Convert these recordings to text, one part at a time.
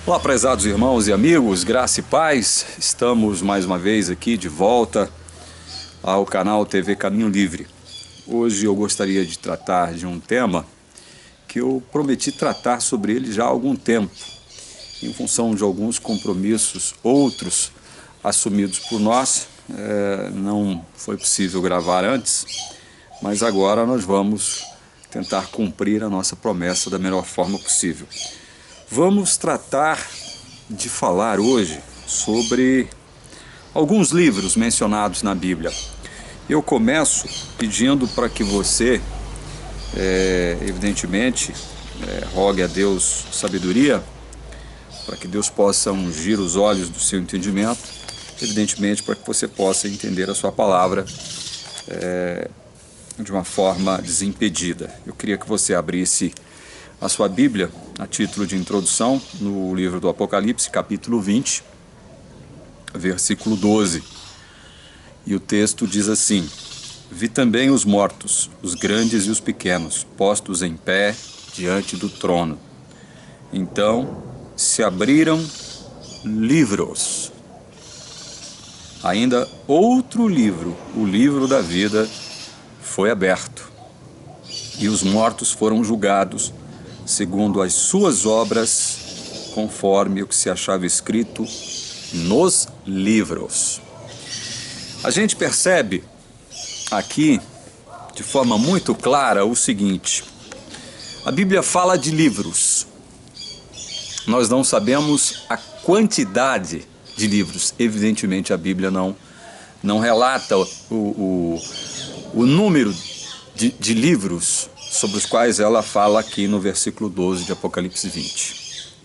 Olá, prezados irmãos e amigos, graça e paz. Estamos mais uma vez aqui de volta ao canal TV Caminho Livre. Hoje eu gostaria de tratar de um tema que eu prometi tratar sobre ele já há algum tempo, em função de alguns compromissos, outros assumidos por nós. Não foi possível gravar antes, mas agora nós vamos tentar cumprir a nossa promessa da melhor forma possível. Vamos tratar de falar hoje sobre alguns livros mencionados na Bíblia. Eu começo pedindo para que você, evidentemente, rogue a Deus sabedoria, para que Deus possa ungir os olhos do seu entendimento, evidentemente para que você possa entender a sua palavra de uma forma desimpedida. Eu queria que você abrisse a sua Bíblia, a título de introdução, no livro do Apocalipse, capítulo 20, versículo 12. E o texto diz assim: Vi também os mortos, os grandes e os pequenos, postos em pé diante do trono. Então se abriram livros. Ainda outro livro, o livro da vida, foi aberto. E os mortos foram julgados segundo as suas obras, conforme o que se achava escrito nos livros. A gente percebe aqui, de forma muito clara, o seguinte: a Bíblia fala de livros. Nós não sabemos a quantidade de livros. Evidentemente, a Bíblia não relata o número de livros sobre os quais ela fala aqui no versículo 12 de Apocalipse 20.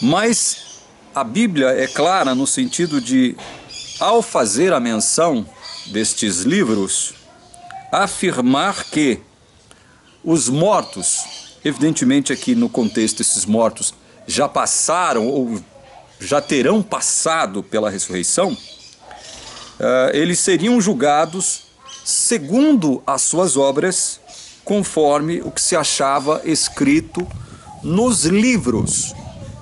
Mas a Bíblia é clara no sentido de, ao fazer a menção destes livros, afirmar que os mortos, evidentemente aqui no contexto esses mortos já passaram ou já terão passado pela ressurreição, eles seriam julgados segundo as suas obras, conforme o que se achava escrito nos livros,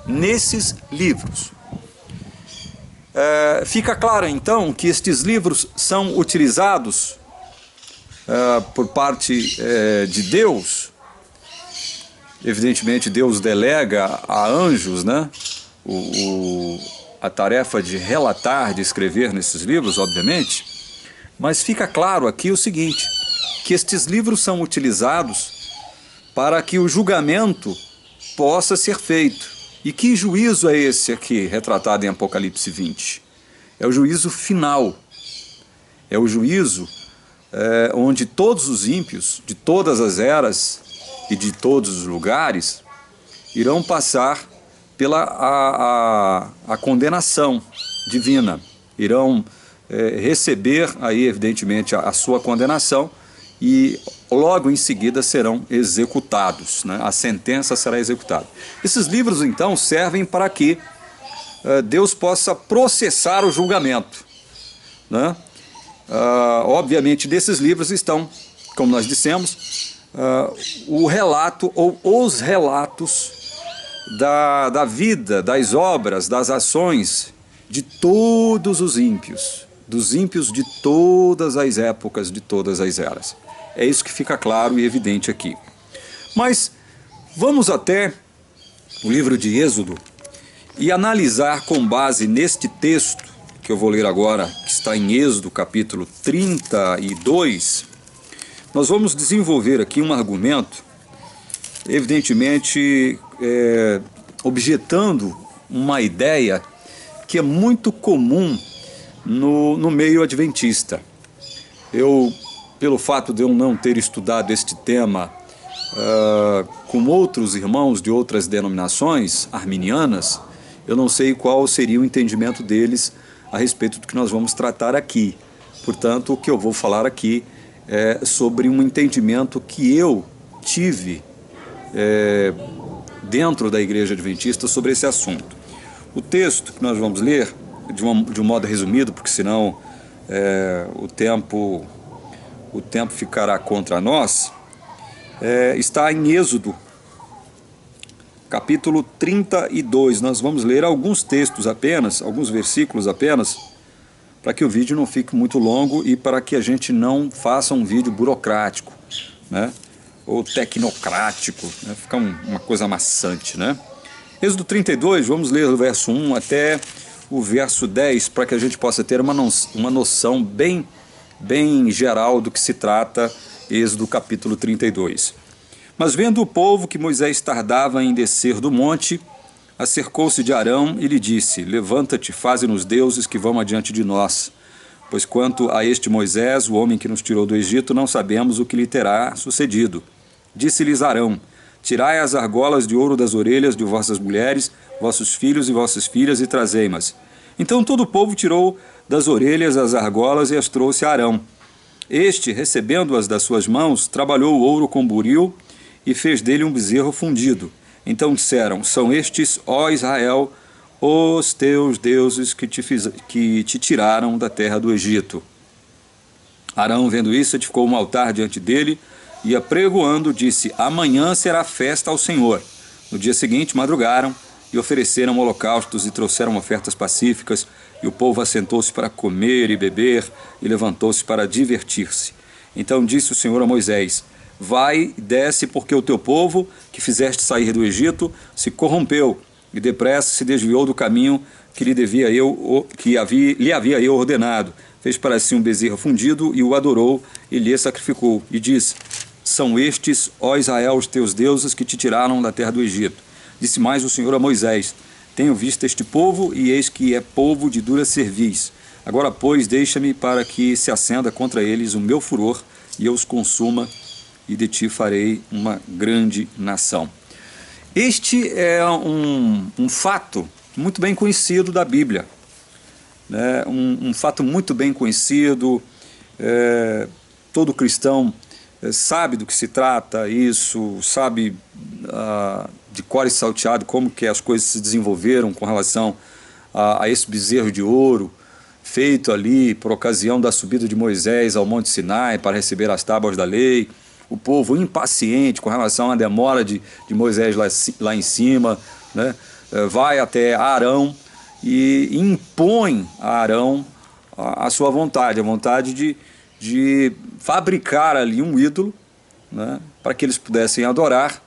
nesses livros. Fica claro então que estes livros são utilizados por parte de Deus. Evidentemente Deus delega a anjos, né, a tarefa de relatar, de escrever nesses livros, obviamente. Mas fica claro aqui o seguinte, que estes livros são utilizados para que o julgamento possa ser feito. E que juízo é esse aqui, retratado em Apocalipse 20? É o juízo final. É o juízo onde todos os ímpios, de todas as eras e de todos os lugares, irão passar pela a condenação divina. Irão receber aí evidentemente a sua condenação e logo em seguida serão executados, né? A sentença será executada. Esses livros então servem para que Deus possa processar o julgamento, né? Obviamente desses livros estão, como nós dissemos, o relato ou os relatos da vida, das obras, das ações de todos os ímpios, dos ímpios de todas as épocas, de todas as eras. É isso que fica claro e evidente aqui. Mas vamos até o livro de Êxodo e analisar com base neste texto, que eu vou ler agora, que está em Êxodo capítulo 32, nós vamos desenvolver aqui um argumento, evidentemente objetando uma ideia que é muito comum no meio adventista. Pelo fato de eu não ter estudado este tema com outros irmãos de outras denominações arminianas, eu não sei qual seria o entendimento deles a respeito do que nós vamos tratar aqui. Portanto, o que eu vou falar aqui é sobre um entendimento que eu tive dentro da Igreja Adventista sobre esse assunto. O texto que nós vamos ler, de um modo resumido, porque senão o tempo ficará contra nós, está em Êxodo capítulo 32. Nós vamos ler alguns textos apenas, alguns versículos apenas, para que o vídeo não fique muito longo e para que a gente não faça um vídeo burocrático, né? Ou tecnocrático, né? Fica uma coisa maçante, né? Êxodo 32, vamos ler do verso 1 até o verso 10, para que a gente possa ter uma noção bem geral do que se trata Êxodo capítulo 32. Mas vendo o povo que Moisés tardava em descer do monte, acercou-se de Arão e lhe disse: levanta-te, faze-nos deuses que vão adiante de nós. Pois quanto a este Moisés, o homem que nos tirou do Egito, não sabemos o que lhe terá sucedido. Disse-lhes Arão: tirai as argolas de ouro das orelhas de vossas mulheres, vossos filhos e vossas filhas, e trazei-mas. Então todo o povo tirou das orelhas as argolas e as trouxe a Arão. Este, recebendo-as das suas mãos, trabalhou o ouro com buril e fez dele um bezerro fundido. Então disseram: são estes, ó Israel, os teus deuses que te tiraram da terra do Egito. Arão, vendo isso, edificou um altar diante dele e, apregoando, disse: amanhã será festa ao Senhor. No dia seguinte madrugaram e ofereceram holocaustos e trouxeram ofertas pacíficas, e o povo assentou-se para comer e beber e levantou-se para divertir-se. Então disse o Senhor a Moisés: vai, desce, porque o teu povo, que fizeste sair do Egito, se corrompeu e depressa se desviou do caminho que lhe havia eu ordenado. Fez para si um bezerro fundido e o adorou e lhe sacrificou. E disse: são estes, ó Israel, os teus deuses que te tiraram da terra do Egito. Disse mais o Senhor a Moisés: tenho visto este povo, e eis que é povo de dura cerviz. Agora, pois, deixa-me para que se acenda contra eles o meu furor, e eu os consuma, e de ti farei uma grande nação. Este é um fato muito bem conhecido da Bíblia, né? Um fato muito bem conhecido, todo cristão sabe do que se trata isso, sabe de cor e salteado como que as coisas se desenvolveram com relação a esse bezerro de ouro, feito ali por ocasião da subida de Moisés ao Monte Sinai para receber as tábuas da lei. O povo impaciente com relação à demora de Moisés lá em cima, né? Vai até Arão e impõe a Arão a sua vontade, a vontade de fabricar ali um ídolo, né? Para que eles pudessem adorar,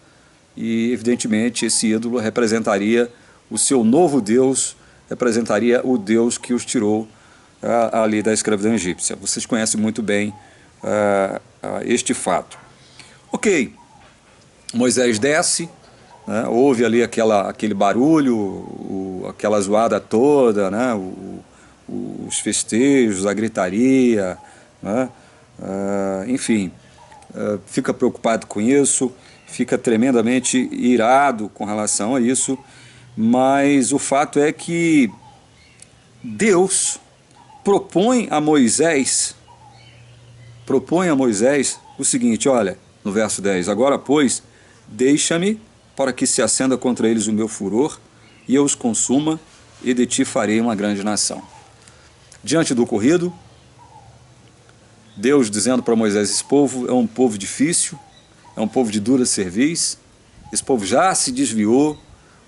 e evidentemente esse ídolo representaria o seu novo Deus, representaria o Deus que os tirou ali da escravidão egípcia. Vocês conhecem muito bem este fato. Ok, Moisés desce, né? Houve ali aquele barulho, aquela zoada toda, né? Os festejos, a gritaria, né? Enfim, fica preocupado com isso, fica tremendamente irado com relação a isso, mas o fato é que Deus propõe a Moisés o seguinte: olha, no verso 10, agora, pois, deixa-me para que se acenda contra eles o meu furor, e eu os consuma, e de ti farei uma grande nação. Diante do ocorrido, Deus dizendo para Moisés: esse povo é um povo difícil, é um povo de dura cerviz, esse povo já se desviou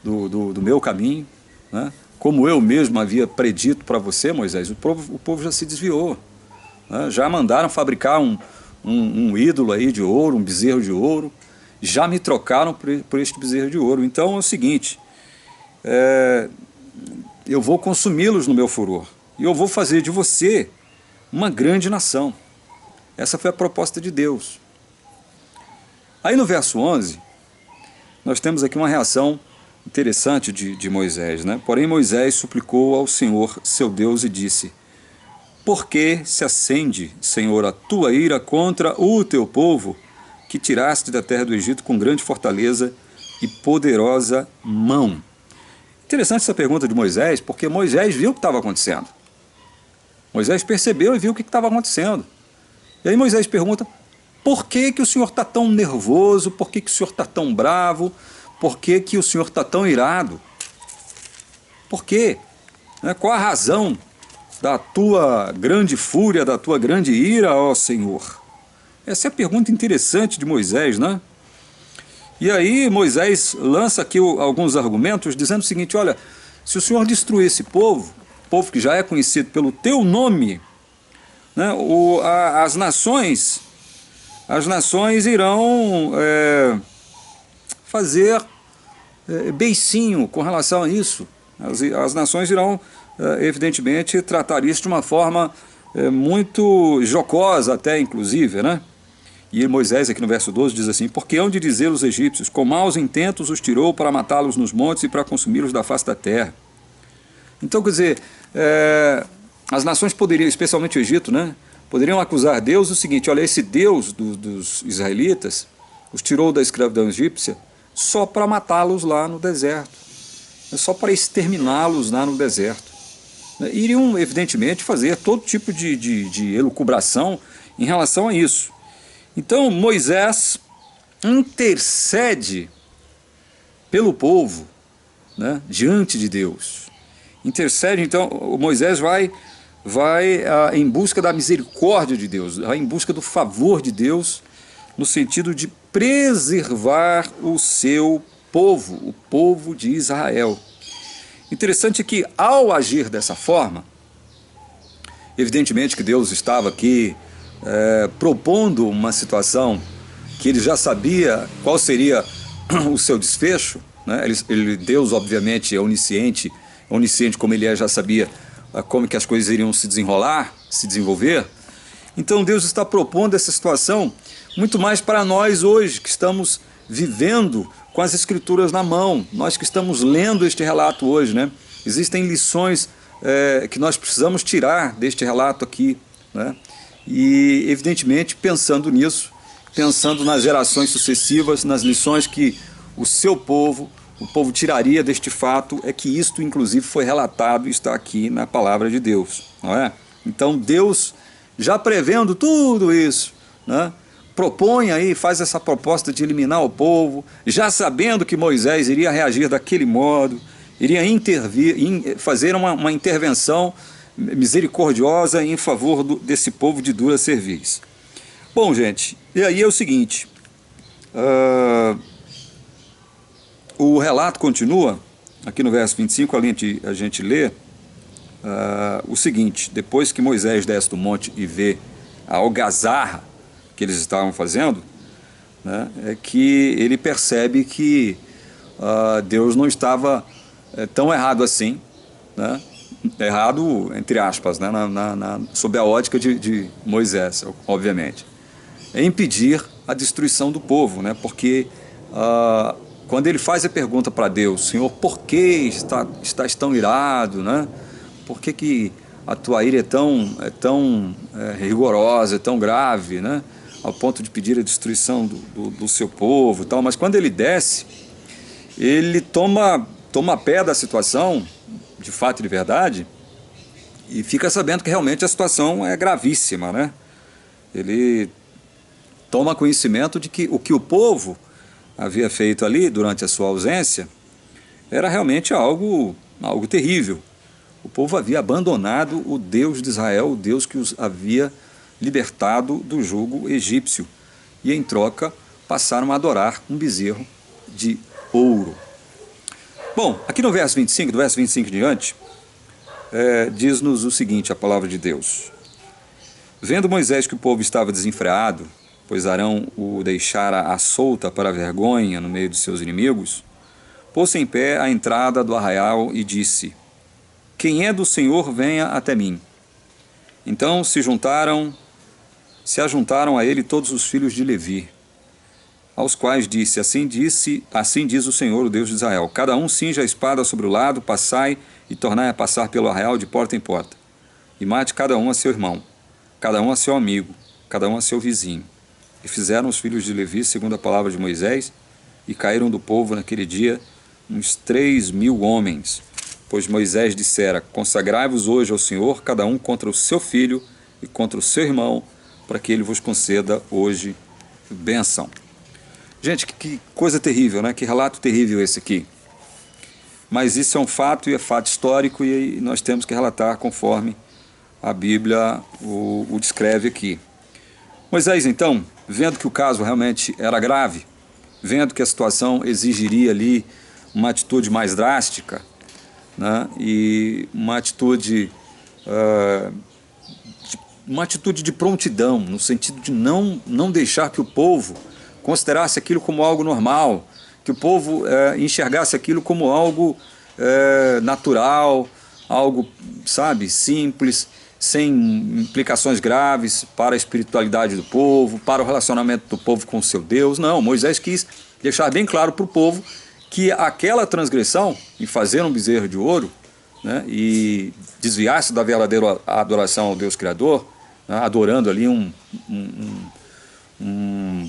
do meu caminho, né? Como eu mesmo havia predito para você, Moisés, o povo já se desviou, né? Já mandaram fabricar um ídolo aí de ouro, um bezerro de ouro, já me trocaram por este bezerro de ouro. Então é o seguinte, eu vou consumi-los no meu furor, e eu vou fazer de você uma grande nação. Essa foi a proposta de Deus. Aí no verso 11, nós temos aqui uma reação interessante de Moisés, né? Porém Moisés suplicou ao Senhor, seu Deus, e disse: por que se acende, Senhor, a tua ira contra o teu povo, que tiraste da terra do Egito com grande fortaleza e poderosa mão? Interessante essa pergunta de Moisés, porque Moisés viu o que estava acontecendo. Moisés percebeu e viu o que estava acontecendo. E aí Moisés pergunta: por que o Senhor está tão nervoso? Por que o Senhor está tão bravo? Por que o Senhor está tão irado? Por quê? Qual a razão da tua grande fúria, da tua grande ira, ó Senhor? Essa é a pergunta interessante de Moisés, né? E aí Moisés lança aqui alguns argumentos dizendo o seguinte: olha, se o Senhor destruir esse povo que já é conhecido pelo teu nome, né, as nações irão fazer beicinho com relação a isso. As nações irão, evidentemente, tratar isso de uma forma muito jocosa até, inclusive, né? E Moisés, aqui no verso 12, diz assim: porque hão de dizer os egípcios, com maus intentos os tirou para matá-los nos montes e para consumi-los da face da terra. Então, quer dizer, as nações poderiam, especialmente o Egito, né, poderiam acusar Deus o seguinte: olha, esse Deus dos israelitas os tirou da escravidão egípcia só para matá-los lá no deserto, só para exterminá-los lá no deserto. Iriam, evidentemente, fazer todo tipo de elucubração em relação a isso. Então Moisés intercede pelo povo, né, diante de Deus. Intercede, então Moisés vai em busca da misericórdia de Deus, vai em busca do favor de Deus, no sentido de preservar o seu povo, o povo de Israel. Interessante que, ao agir dessa forma, evidentemente que Deus estava aqui propondo uma situação que ele já sabia qual seria o seu desfecho, né? Deus, obviamente, é onisciente como ele já sabia como que as coisas iriam se desenvolver. Então Deus está propondo essa situação muito mais para nós hoje, que estamos vivendo com as Escrituras na mão, nós que estamos lendo este relato hoje, né? Existem lições que nós precisamos tirar deste relato aqui, né? E, evidentemente, pensando nisso, pensando nas gerações sucessivas, nas lições que o seu povo, o povo tiraria deste fato, é que isto, inclusive, foi relatado e está aqui na palavra de Deus, não é? Então, Deus, já prevendo tudo isso, né, propõe aí, faz essa proposta de eliminar o povo, já sabendo que Moisés iria reagir daquele modo, iria intervir, fazer uma intervenção misericordiosa em favor desse povo de dura cerviz. Bom, gente, e aí é o seguinte, o relato continua, aqui no verso 25, a gente lê o seguinte: depois que Moisés desce do monte e vê a algazarra que eles estavam fazendo, né, é que ele percebe que Deus não estava tão errado assim, né, errado entre aspas, né, sob a ótica de Moisés, obviamente, em impedir a destruição do povo, né, porque quando ele faz a pergunta para Deus: Senhor, por que estás tão irado, né? Por que a tua ira é tão rigorosa, é tão grave, né? Ao ponto de pedir a destruição do seu povo e tal. Mas quando ele desce, ele toma pé da situação, de fato e de verdade, e fica sabendo que realmente a situação é gravíssima, né? Ele toma conhecimento de que o que o povo havia feito ali durante a sua ausência era realmente algo terrível. O povo havia abandonado o Deus de Israel, o Deus que os havia libertado do jugo egípcio, e em troca passaram a adorar um bezerro de ouro. Bom, aqui no verso 25, do verso 25 em diante, diz-nos o seguinte, a palavra de Deus: vendo Moisés que o povo estava desenfreado, pois Arão o deixara à solta para a vergonha no meio de seus inimigos, pôs-se em pé à entrada do arraial e disse: quem é do Senhor, venha até mim. Então se ajuntaram a ele todos os filhos de Levi, aos quais disse: assim diz o Senhor, o Deus de Israel, cada um cinja a espada sobre o lado, passai e tornai a passar pelo arraial de porta em porta, e mate cada um a seu irmão, cada um a seu amigo, cada um a seu vizinho. E fizeram os filhos de Levi segundo a palavra de Moisés, e caíram do povo naquele dia uns 3.000 homens, pois Moisés dissera: consagrai-vos hoje ao Senhor, cada um contra o seu filho e contra o seu irmão, para que ele vos conceda hoje bênção. Gente, que coisa terrível, né? Que relato terrível esse aqui. Mas isso é um fato, e é fato histórico, e nós temos que relatar conforme a Bíblia o descreve aqui. Moisés, então, vendo que o caso realmente era grave, vendo que a situação exigiria ali uma atitude mais drástica, né, e uma atitude de prontidão, no sentido de não deixar que o povo considerasse aquilo como algo normal, que o povo enxergasse aquilo como algo natural, algo, sabe, simples, sem implicações graves para a espiritualidade do povo, para o relacionamento do povo com o seu Deus. Não, Moisés quis deixar bem claro para o povo que aquela transgressão em fazer um bezerro de ouro, né, e desviar-se da verdadeira adoração ao Deus Criador, né, adorando ali um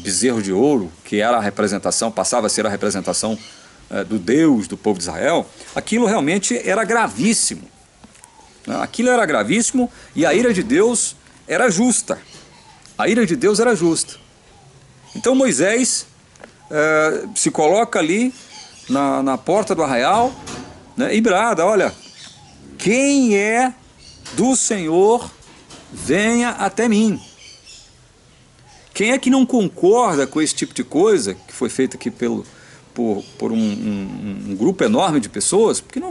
bezerro de ouro, que era a representação, passava a ser a representação do Deus do povo de Israel, aquilo realmente era gravíssimo. Aquilo era gravíssimo e a ira de Deus era justa. A ira de Deus era justa. Então Moisés se coloca ali na porta do arraial, né, e brada: olha, quem é do Senhor, venha até mim. Quem é que não concorda com esse tipo de coisa que foi feito aqui por um grupo enorme de pessoas? Porque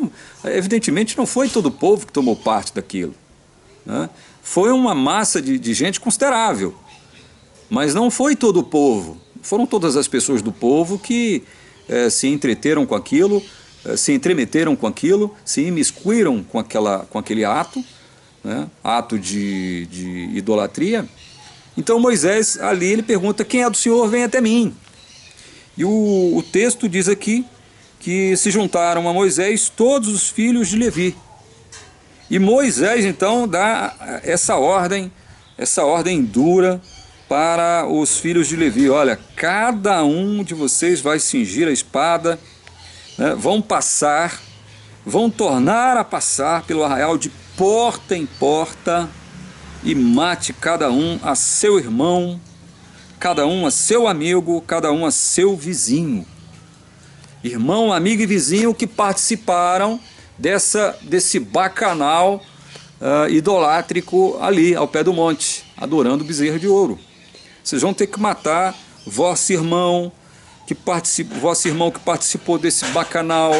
evidentemente não foi todo o povo que tomou parte daquilo, né? Foi uma massa de gente considerável, mas não foi todo o povo. Foram todas as pessoas do povo que se entreteram com aquilo, se entremeteram com aquilo, se imiscuíram com aquele ato, né? Ato de idolatria. Então Moisés ali ele pergunta: quem é do Senhor, vem até mim. E o texto diz aqui que se juntaram a Moisés todos os filhos de Levi. E Moisés então dá essa ordem dura para os filhos de Levi: olha, cada um de vocês vai cingir a espada, né, vão tornar a passar pelo arraial de porta em porta, e mate cada um a seu irmão, cada um a seu amigo, cada um a seu vizinho. Irmão, amigo e vizinho que participaram desse bacanal idolátrico ali ao pé do monte, adorando o bezerro de ouro. Vocês vão ter que matar vosso irmão que participou desse bacanal,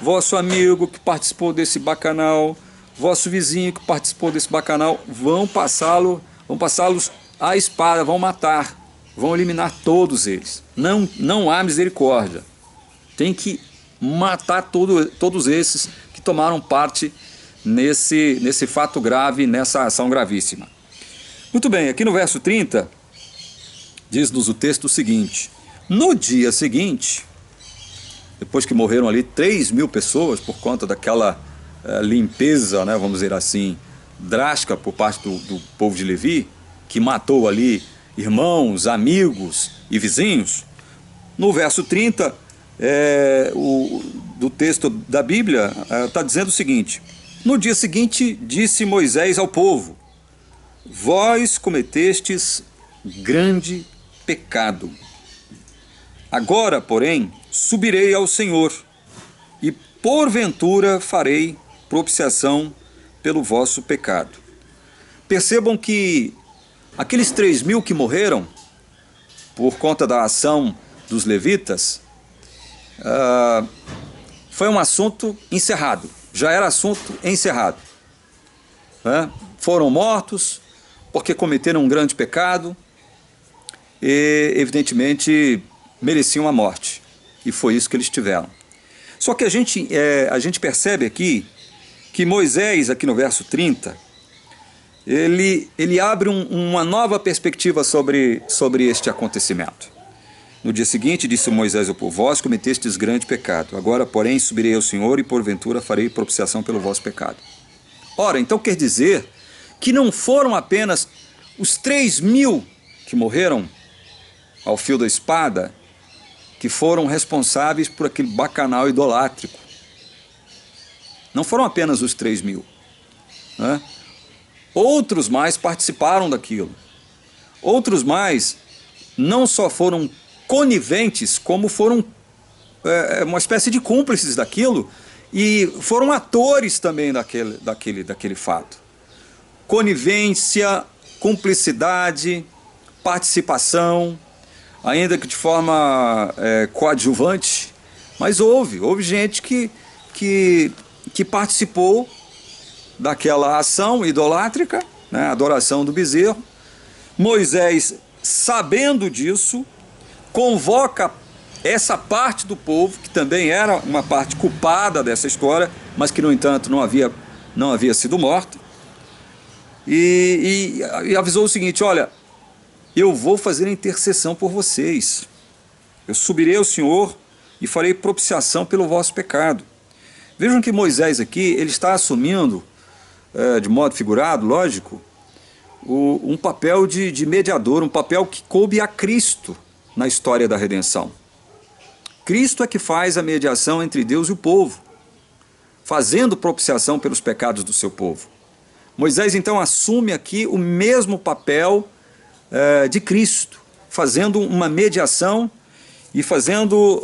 vosso amigo que participou desse bacanal, vosso vizinho que participou desse bacanal. Vão passá-los à espada, vão matar, vão eliminar todos eles. Não há misericórdia. Tem que matar todos esses que tomaram parte nesse fato grave, nessa ação gravíssima. Muito bem, aqui no verso 30, diz-nos o texto o seguinte: no dia seguinte, depois que morreram ali 3.000 pessoas por conta daquela limpeza, né, vamos dizer assim, drástica por parte do povo de Levi, que matou ali irmãos, amigos e vizinhos, no verso 30 do texto da Bíblia está dizendo o seguinte: no dia seguinte disse Moisés ao povo: vós cometestes grande pecado. Agora, porém, subirei ao Senhor, e porventura farei propiciação pelo vosso pecado. Percebam que aqueles 3.000 que morreram por conta da ação dos levitas foi um assunto encerrado, já era assunto encerrado, né? Foram mortos porque cometeram um grande pecado e evidentemente mereciam a morte, e foi isso que eles tiveram. Só que a gente percebe aqui que Moisés, aqui no verso 30, ele abre uma nova perspectiva sobre este acontecimento. No dia seguinte disse Moisés ao povo: vós cometestes grande pecado, agora porém subirei ao Senhor, e porventura farei propiciação pelo vosso pecado. Ora, então quer dizer que não foram apenas os 3.000 que morreram ao fio da espada que foram responsáveis por aquele bacanal idolátrico. Não foram apenas os 3.000, né? Outros mais participaram daquilo. Outros mais não só foram coniventes, como foram uma espécie de cúmplices daquilo, e foram atores também daquele fato. Conivência, cumplicidade, participação. ainda que de forma coadjuvante, mas houve gente que participou daquela ação idolátrica, né, adoração do bezerro. Moisés, sabendo disso, convoca essa parte do povo, que também era uma parte culpada dessa história, mas que, no entanto, não havia sido morta, e avisou o seguinte: olha, eu vou fazer intercessão por vocês, eu subirei ao Senhor e farei propiciação pelo vosso pecado. Vejam que Moisés aqui, ele está assumindo, de modo figurado, lógico, um papel de mediador, um papel que coube a Cristo na história da redenção. Cristo é que faz a mediação entre Deus e o povo, fazendo propiciação pelos pecados do seu povo. Moisés então assume aqui o mesmo papel de Cristo, fazendo uma mediação e fazendo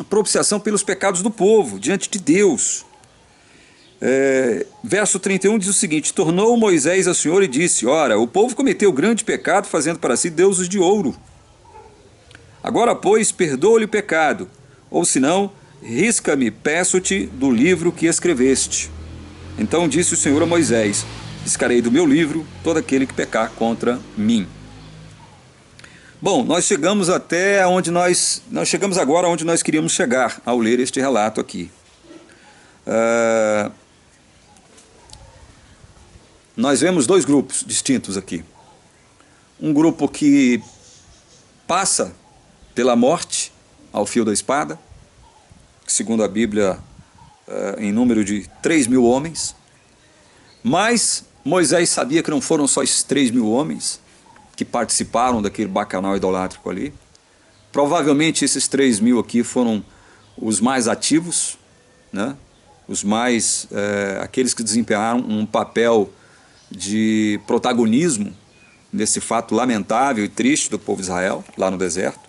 propiciação pelos pecados do povo diante de Deus. Verso 31 diz o seguinte: tornou Moisés ao Senhor e disse: ora, o povo cometeu grande pecado, fazendo para si deuses de ouro. Agora, pois, perdoa-lhe o pecado, ou senão, risca-me, peço-te, do livro que escreveste. Então disse o Senhor a Moisés: riscarei do meu livro todo aquele que pecar contra mim. Bom, nós chegamos chegamos agora onde nós queríamos chegar ao ler este relato aqui. Nós vemos dois grupos distintos aqui. Um grupo que passa pela morte ao fio da espada, que segundo a Bíblia, em número de 3.000 homens. Mas Moisés sabia que não foram só esses 3.000 homens que participaram daquele bacanal idolátrico ali. Provavelmente esses 3.000 aqui foram os mais ativos, né? Aqueles que desempenharam um papel de protagonismo nesse fato lamentável e triste do povo de Israel, lá no deserto,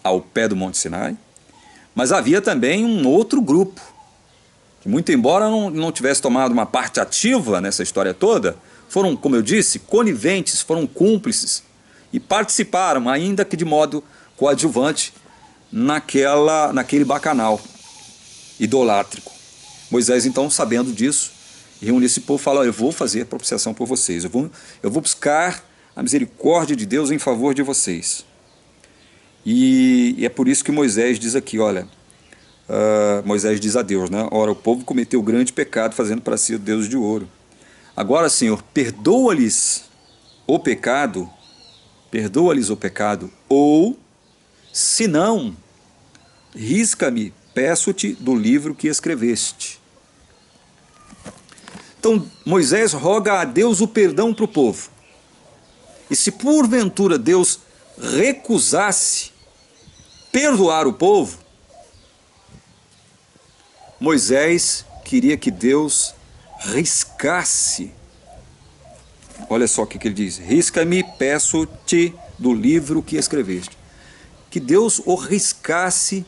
ao pé do Monte Sinai. Mas havia também um outro grupo, que muito embora não tivesse tomado uma parte ativa nessa história toda, foram, como eu disse, coniventes, foram cúmplices e participaram, ainda que de modo coadjuvante, naquele bacanal idolátrico. Moisés, então, sabendo disso, reúne esse povo e fala: eu vou fazer propiciação por vocês, eu vou buscar a misericórdia de Deus em favor de vocês. E é por isso que Moisés diz aqui, olha, Moisés diz a Deus, né? Ora, o povo cometeu grande pecado, fazendo para si o Deus de ouro. Agora, Senhor, perdoa-lhes o pecado, ou, se não, risca-me, peço-te, do livro que escreveste. Então, Moisés roga a Deus o perdão para o povo. E se porventura Deus recusasse perdoar o povo, Moisés queria que Deus riscasse. Olha só o que ele diz: risca-me, peço-te, do livro que escreveste. Que Deus o riscasse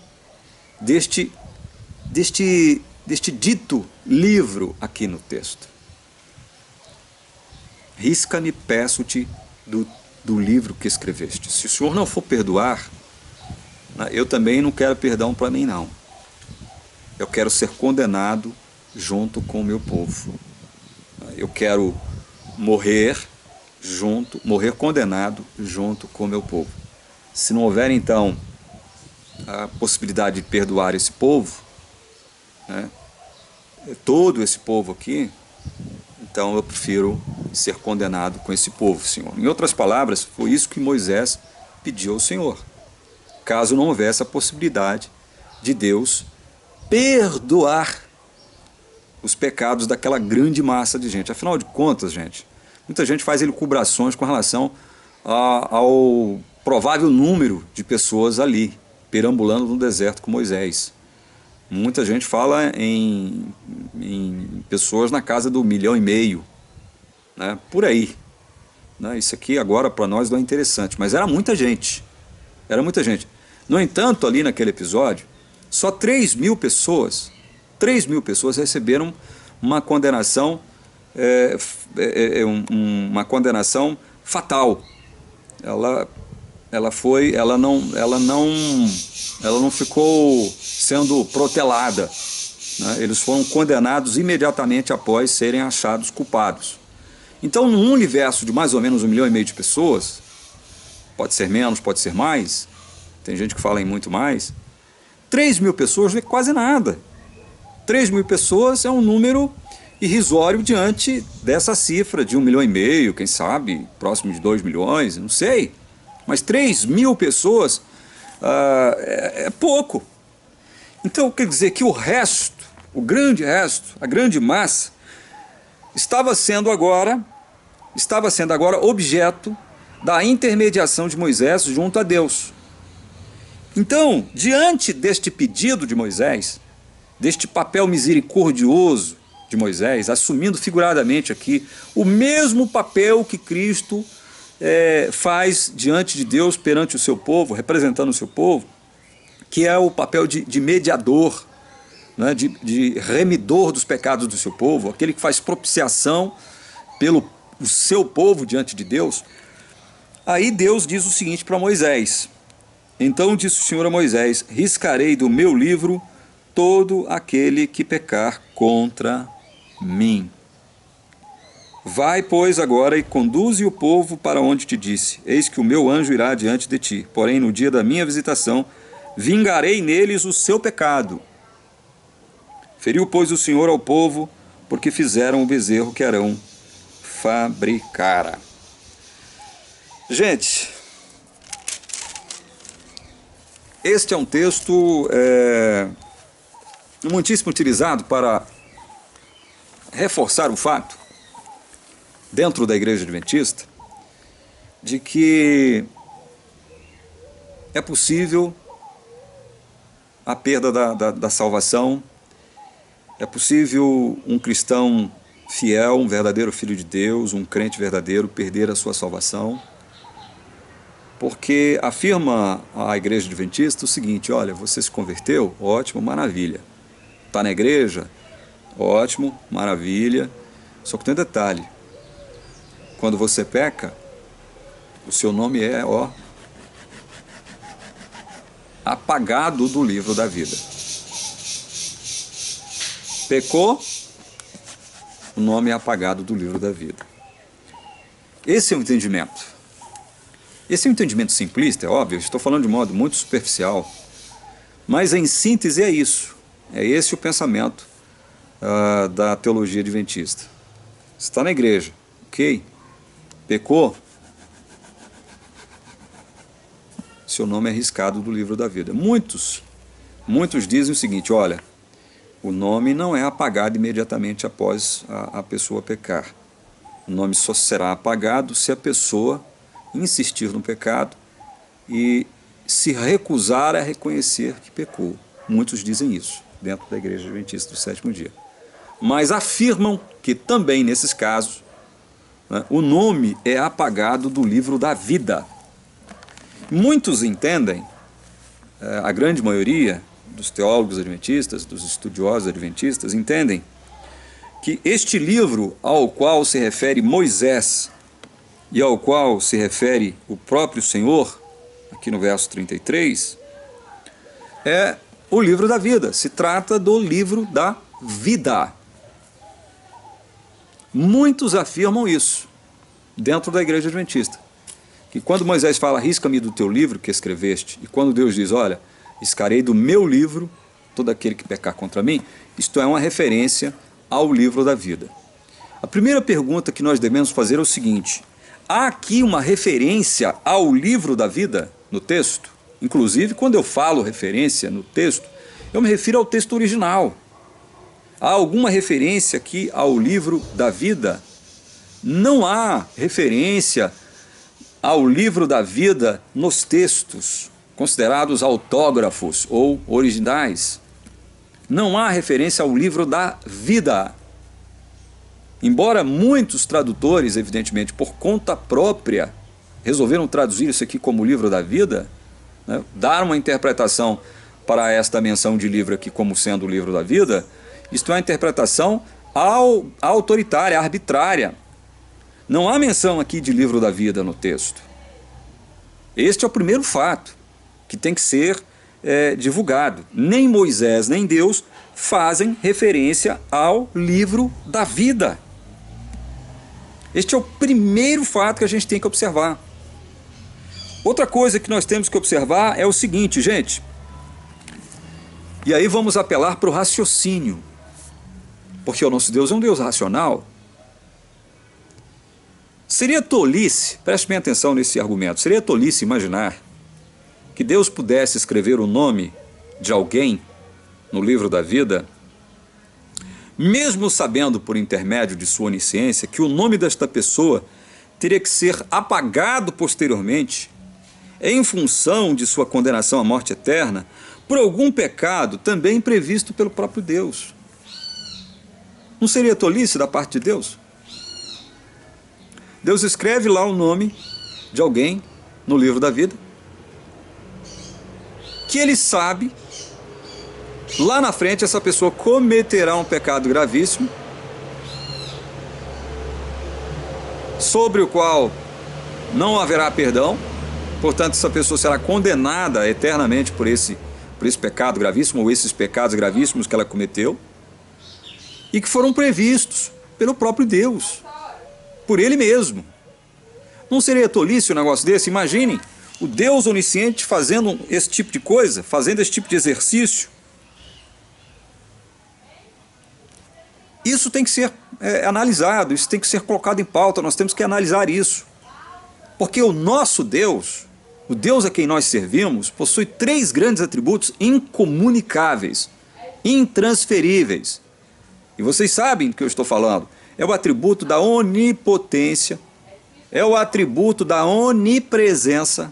deste dito livro aqui no texto. Risca-me, peço-te, do livro que escreveste. Se o Senhor não for perdoar, eu também não quero perdão para mim, não. Eu quero ser condenado junto com o meu povo. Eu quero morrer condenado junto com o meu povo. Se não houver, então, a possibilidade de perdoar esse povo, né, todo esse povo aqui, então eu prefiro ser condenado com esse povo, Senhor. Em outras palavras, foi isso que Moisés pediu ao Senhor, caso não houvesse a possibilidade de Deus perdoar os pecados daquela grande massa de gente. Afinal de contas, gente, muita gente faz elucubrações com relação ao provável número de pessoas ali, perambulando no deserto com Moisés. Muita gente fala em pessoas na casa do 1,5 milhão, né? Por aí. Né? Isso aqui agora para nós não é interessante, mas era muita gente. Era muita gente. No entanto, ali naquele episódio, só 3.000 pessoas receberam uma condenação, uma condenação fatal. Ela ela não ficou sendo protelada, né? Eles foram condenados imediatamente após serem achados culpados. Então, num universo de mais ou menos 1,5 milhão de pessoas, pode ser menos, pode ser mais, tem gente que fala em muito mais, 3.000 pessoas não é quase nada. 3.000 pessoas é um número irrisório diante dessa cifra de 1,5 milhão, quem sabe, próximo de 2 milhões, não sei. Mas 3.000 pessoas é pouco. Então, quer dizer que o resto, o grande resto, a grande massa, estava sendo agora objeto da intermediação de Moisés junto a Deus. Então, diante deste pedido de Moisés, deste papel misericordioso de Moisés, assumindo figuradamente aqui o mesmo papel que Cristo faz diante de Deus perante o seu povo, representando o seu povo, que é o papel de mediador, né, de remidor dos pecados do seu povo, aquele que faz propiciação pelo o seu povo diante de Deus. Aí Deus diz o seguinte para Moisés: então disse o Senhor a Moisés: riscarei do meu livro todo aquele que pecar contra mim. Vai, pois, agora e conduze o povo para onde te disse. Eis que o meu anjo irá diante de ti. Porém, no dia da minha visitação, vingarei neles o seu pecado. Feriu, pois, o Senhor ao povo, porque fizeram o bezerro que Arão fabricara. Gente, este é um texto muitíssimo utilizado para reforçar o fato, dentro da Igreja Adventista, de que é possível a perda da salvação, é possível um cristão fiel, um verdadeiro filho de Deus, um crente verdadeiro, perder a sua salvação, porque afirma a Igreja Adventista o seguinte: olha, você se converteu? Ótimo, maravilha. Está na igreja? Ótimo, maravilha. Só que tem um detalhe: quando você peca, o seu nome é apagado do livro da vida. Pecou, o nome é apagado do livro da vida. Esse é o entendimento. Esse é um entendimento simplista, é óbvio, estou falando de modo muito superficial, mas em síntese é isso. É esse o pensamento da teologia adventista. Você está na igreja, ok? Pecou, seu nome é riscado do livro da vida. Muitos dizem o seguinte: olha, o nome não é apagado imediatamente após a pessoa pecar. O nome só será apagado se a pessoa insistir no pecado e se recusar a reconhecer que pecou. Muitos dizem isso dentro da Igreja Adventista do Sétimo Dia. Mas afirmam que também nesses casos, né, o nome é apagado do livro da vida. Muitos entendem, a grande maioria dos teólogos adventistas, dos estudiosos adventistas, entendem que este livro ao qual se refere Moisés e ao qual se refere o próprio Senhor, aqui no verso 33, é o livro da vida. Se trata do livro da vida. Muitos afirmam isso dentro da Igreja Adventista, que quando Moisés fala: risca-me do teu livro que escreveste, e quando Deus diz: olha, riscarei do meu livro todo aquele que pecar contra mim, isto é uma referência ao livro da vida. A primeira pergunta que nós devemos fazer é o seguinte: há aqui uma referência ao livro da vida no texto? Inclusive, quando eu falo referência no texto, eu me refiro ao texto original. Há alguma referência aqui ao livro da vida? Não há referência ao livro da vida nos textos considerados autógrafos ou originais. Não há referência ao livro da vida. Embora muitos tradutores, evidentemente, por conta própria, resolveram traduzir isso aqui como livro da vida, né, dar uma interpretação para esta menção de livro aqui como sendo o livro da vida, isto é uma interpretação autoritária, arbitrária. Não há menção aqui de livro da vida no texto. Este é o primeiro fato que tem que ser divulgado. Nem Moisés, nem Deus fazem referência ao livro da vida. Este é o primeiro fato que a gente tem que observar. Outra coisa que nós temos que observar é o seguinte, gente. E aí vamos apelar para o raciocínio. Porque o nosso Deus é um Deus racional. Seria tolice, preste bem atenção nesse argumento, seria tolice imaginar que Deus pudesse escrever o nome de alguém no livro da vida, mesmo sabendo por intermédio de sua onisciência que o nome desta pessoa teria que ser apagado posteriormente em função de sua condenação à morte eterna por algum pecado também previsto pelo próprio Deus. Não seria tolice da parte de Deus? Deus escreve lá o nome de alguém no livro da vida, que ele sabe, lá na frente essa pessoa cometerá um pecado gravíssimo, sobre o qual não haverá perdão, portanto essa pessoa será condenada eternamente por esse pecado gravíssimo, ou esses pecados gravíssimos que ela cometeu, e que foram previstos pelo próprio Deus, por Ele mesmo. Não seria tolice um negócio desse? Imaginem o Deus onisciente fazendo esse tipo de coisa, fazendo esse tipo de exercício. Isso tem que ser analisado, isso tem que ser colocado em pauta, nós temos que analisar isso. Porque o nosso Deus, o Deus a quem nós servimos, possui 3 grandes atributos incomunicáveis, intransferíveis. E vocês sabem do que eu estou falando. É o atributo da onipotência, é o atributo da onipresença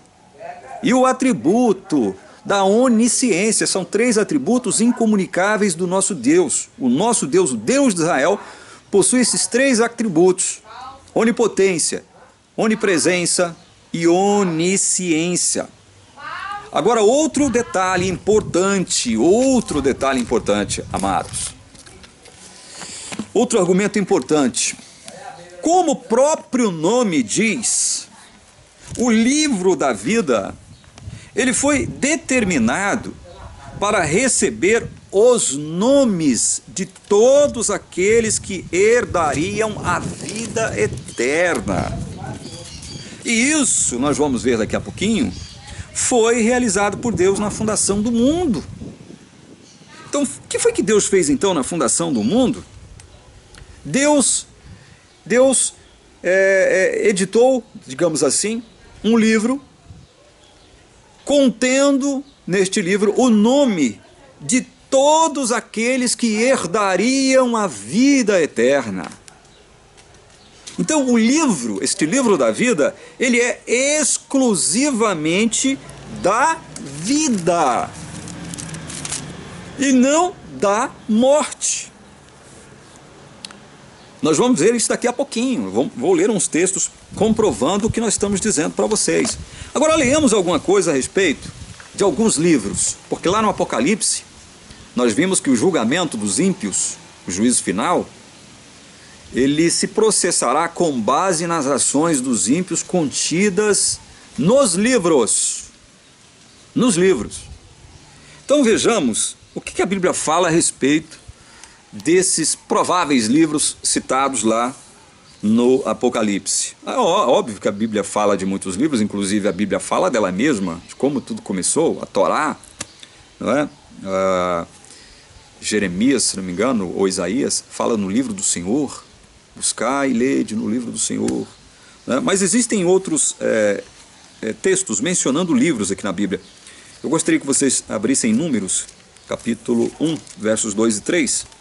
e o atributo da onisciência. São 3 atributos incomunicáveis do nosso Deus. O nosso Deus, o Deus de Israel, possui esses 3 atributos: onipotência, onipresença e onisciência. Agora, outro detalhe importante, amados. Outro argumento importante. Como o próprio nome diz, o livro da vida, ele foi determinado para receber os nomes de todos aqueles que herdariam a vida eterna. E isso, nós vamos ver daqui a pouquinho, foi realizado por Deus na fundação do mundo. Então, o que foi que Deus fez então na fundação do mundo? Deus editou, digamos assim, um livro contendo neste livro o nome de todos aqueles que herdariam a vida eterna. Então este livro da vida, ele é exclusivamente da vida e não da morte. Nós vamos ver isso daqui a pouquinho, vou ler uns textos comprovando o que nós estamos dizendo para vocês. Agora leamos alguma coisa a respeito de alguns livros, porque lá no Apocalipse nós vimos que o julgamento dos ímpios, o juízo final, ele se processará com base nas ações dos ímpios contidas nos livros. Nos livros. Então vejamos o que a Bíblia fala a respeito desses prováveis livros citados lá no Apocalipse. É óbvio que a Bíblia fala de muitos livros, inclusive a Bíblia fala dela mesma, de como tudo começou, a Torá, não é? Jeremias, se não me engano, ou Isaías, fala no livro do Senhor, buscai e lede no livro do Senhor. Né? Mas existem outros textos mencionando livros aqui na Bíblia. Eu gostaria que vocês abrissem Números, capítulo 1, versos 2 e 3.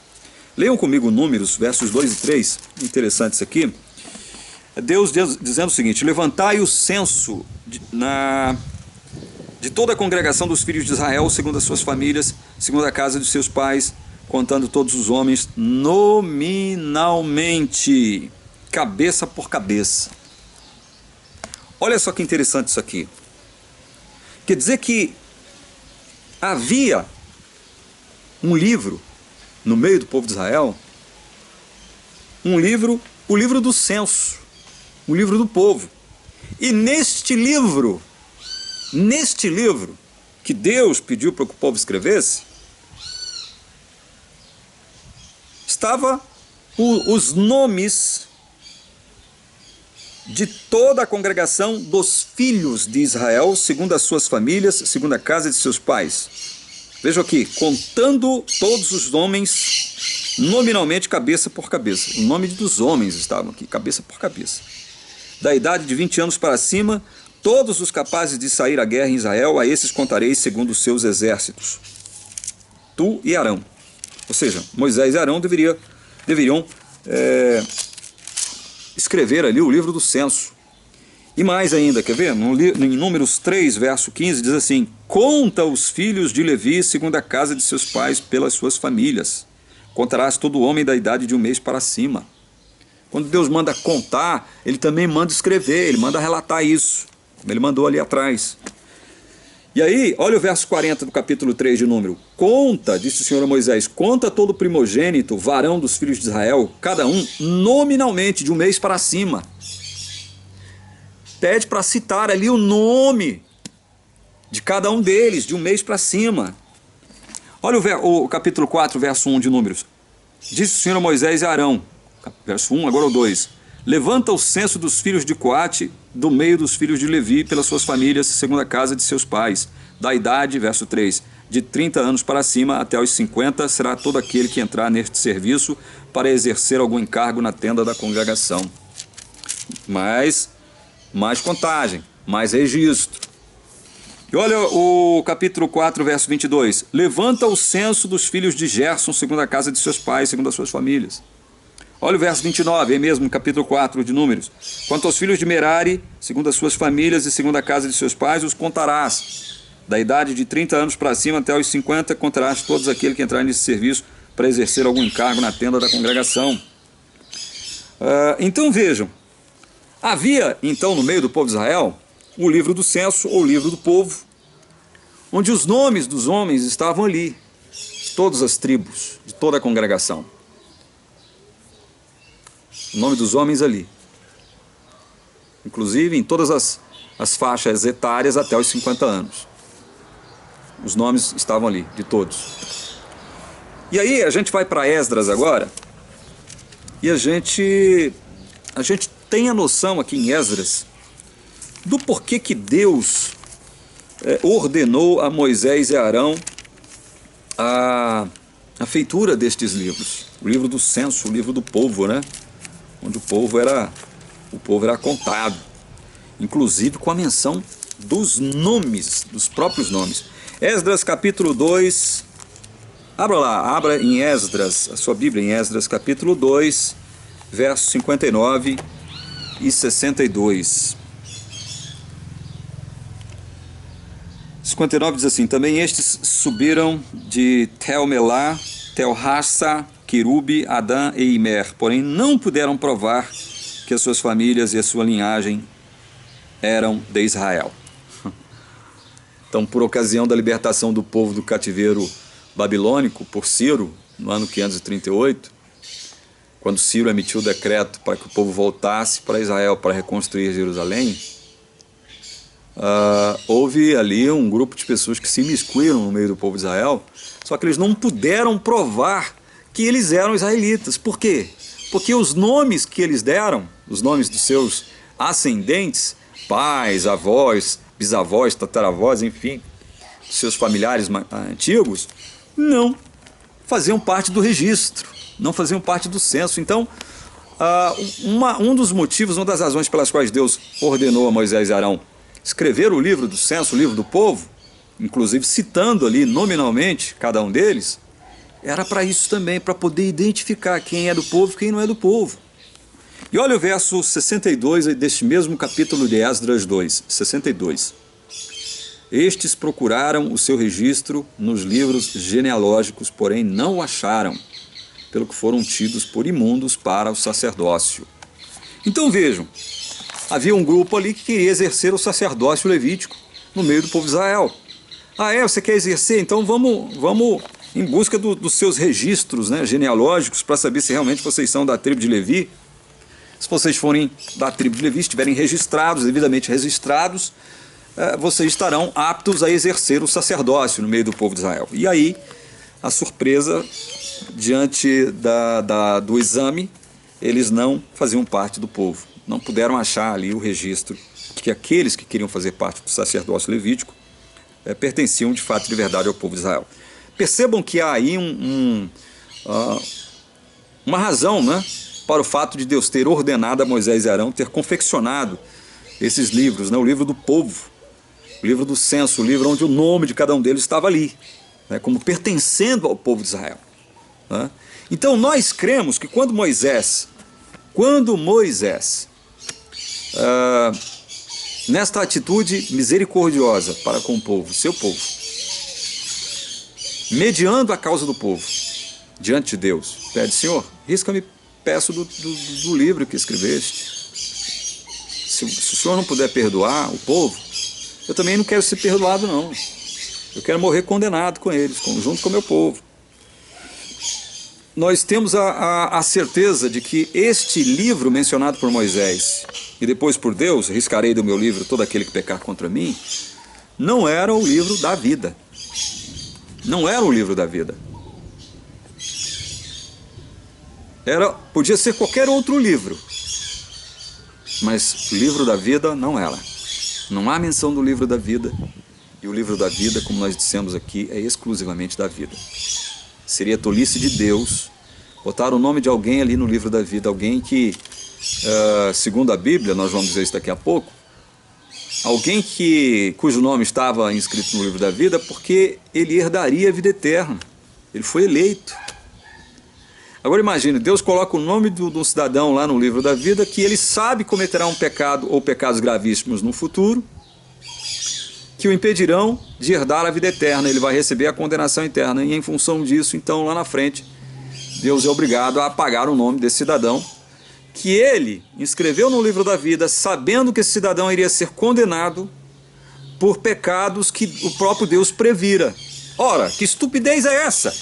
Leiam comigo Números, versos 2 e 3, interessante isso aqui. Deus dizendo o seguinte: levantai o censo de toda a congregação dos filhos de Israel, segundo as suas famílias, segundo a casa de seus pais, contando todos os homens nominalmente, cabeça por cabeça. Olha só que interessante isso aqui. Quer dizer que havia um livro no meio do povo de Israel, o livro do censo, o livro do povo. E neste livro neste livro que Deus pediu para que o povo escrevesse, estava os nomes de toda a congregação dos filhos de Israel, segundo as suas famílias, segundo a casa de seus pais. Veja aqui, contando todos os homens, nominalmente, cabeça por cabeça. O nome dos homens estavam aqui, cabeça por cabeça. Da idade de 20 anos para cima, todos os capazes de sair à guerra em Israel, a esses contareis segundo os seus exércitos. Tu e Arão. Ou seja, Moisés e Arão deveriam escrever ali o livro do censo. E mais ainda, quer ver? Em Números 3, verso 15, diz assim: conta os filhos de Levi segundo a casa de seus pais pelas suas famílias. Contarás todo homem da idade de 1 mês para cima. Quando Deus manda contar, Ele também manda escrever, Ele manda relatar isso, como Ele mandou ali atrás. E aí, olha o verso 40 do capítulo 3 de Número. Conta, disse o Senhor a Moisés, conta todo primogênito, varão dos filhos de Israel, cada um nominalmente de 1 mês para cima. Pede para citar ali o nome de cada um deles, de 1 mês para cima. Olha o capítulo 4, verso 1 de Números. Disse o Senhor a Moisés e a Arão, verso 1, agora o 2. Levanta o censo dos filhos de Coate, do meio dos filhos de Levi, pelas suas famílias, segundo a casa de seus pais. Da idade, verso 3, de 30 anos para cima até os 50, será todo aquele que entrar neste serviço para exercer algum encargo na tenda da congregação. Mais contagem, mais registro. E olha o capítulo 4, verso 22. Levanta o censo dos filhos de Gerson, segundo a casa de seus pais, segundo as suas famílias. Olha o verso 29, aí mesmo no capítulo 4 de Números. Quanto aos filhos de Merari, segundo as suas famílias e segundo a casa de seus pais, os contarás. Da idade de 30 anos para cima até os 50, contarás todos aqueles que entrarem nesse serviço para exercer algum encargo na tenda da congregação. Então vejam, havia então no meio do povo de Israel o livro do censo ou o livro do povo, onde os nomes dos homens estavam ali, de todas as tribos, de toda a congregação. O nome dos homens ali, inclusive em todas as faixas etárias até os 50 anos. Os nomes estavam ali, de todos. E aí a gente vai para Esdras agora, e a gente tem a noção aqui em Esdras do porquê que Deus ordenou a Moisés e a Arão a feitura destes livros. O livro do censo, o livro do povo, né? Onde o povo era contado, inclusive com a menção dos nomes, dos próprios nomes. Esdras capítulo 2, abra em Esdras, a sua Bíblia em Esdras capítulo 2, versos 59 e 62. 59 diz assim: também estes subiram de Tel-Melá, Tel-Harsa, Querube, Adã e Imer, porém não puderam provar que as suas famílias e a sua linhagem eram de Israel. Então, por ocasião da libertação do povo do cativeiro babilônico por Ciro, no ano 538, quando Ciro emitiu o decreto para que o povo voltasse para Israel para reconstruir Jerusalém, houve ali um grupo de pessoas que se imiscuíram no meio do povo de Israel, só que eles não puderam provar que eles eram israelitas. Por quê? Porque os nomes que eles deram, os nomes dos seus ascendentes, pais, avós, bisavós, tataravós, enfim, seus familiares antigos, não faziam parte do registro, não faziam parte do censo. Então, um dos motivos, uma das razões pelas quais Deus ordenou a Moisés e Arão escrever o livro do censo, o livro do povo, inclusive citando ali nominalmente cada um deles, era para isso também, para poder identificar quem é do povo e quem não é do povo. E olha o verso 62 deste mesmo capítulo de Esdras 2, 62. Estes procuraram o seu registro nos livros genealógicos, porém não o acharam, pelo que foram tidos por imundos para o sacerdócio. Então vejam, havia um grupo ali que queria exercer o sacerdócio levítico no meio do povo de Israel. Você quer exercer? Então vamos em busca dos seus registros, né, genealógicos, para saber se realmente vocês são da tribo de Levi. Se vocês forem da tribo de Levi, estiverem registrados, devidamente registrados, vocês estarão aptos a exercer o sacerdócio no meio do povo de Israel. E aí, a surpresa, diante do exame, eles não faziam parte do povo. Não puderam achar ali o registro que aqueles que queriam fazer parte do sacerdócio levítico pertenciam de fato e de verdade ao povo de Israel. Percebam que há aí uma razão, né, para o fato de Deus ter ordenado a Moisés e Arão ter confeccionado esses livros, né, o livro do povo, o livro do censo, o livro onde o nome de cada um deles estava ali, né, como pertencendo ao povo de Israel. Né? Então nós cremos que quando Moisés, nesta atitude misericordiosa para com o povo, seu povo, mediando a causa do povo diante de Deus, pede: Senhor, risca-me, peço do livro que escreveste. Se o Senhor não puder perdoar o povo, eu também não quero ser perdoado, não. Eu quero morrer condenado com eles, junto com o meu povo. Nós temos a certeza de que este livro mencionado por Moisés e depois por Deus, riscarei do meu livro todo aquele que pecar contra mim, não era o livro da vida. Não era o livro da vida. Podia ser qualquer outro livro, mas o livro da vida não era. Não há menção do livro da vida, e o livro da vida, como nós dissemos aqui, é exclusivamente da vida. Seria tolice de Deus botar o nome de alguém ali no livro da vida, alguém que, segundo a Bíblia, nós vamos dizer isso daqui a pouco, alguém cujo nome estava inscrito no livro da vida porque ele herdaria a vida eterna. Ele foi eleito. Agora imagine, Deus coloca o nome do cidadão lá no livro da vida, que ele sabe cometerá um pecado ou pecados gravíssimos no futuro, que o impedirão de herdar a vida eterna. Ele vai receber a condenação eterna, e em função disso, então, lá na frente, Deus é obrigado a apagar o nome desse cidadão, que ele inscreveu no livro da vida, sabendo que esse cidadão iria ser condenado por pecados que o próprio Deus previra. Ora, que estupidez é essa?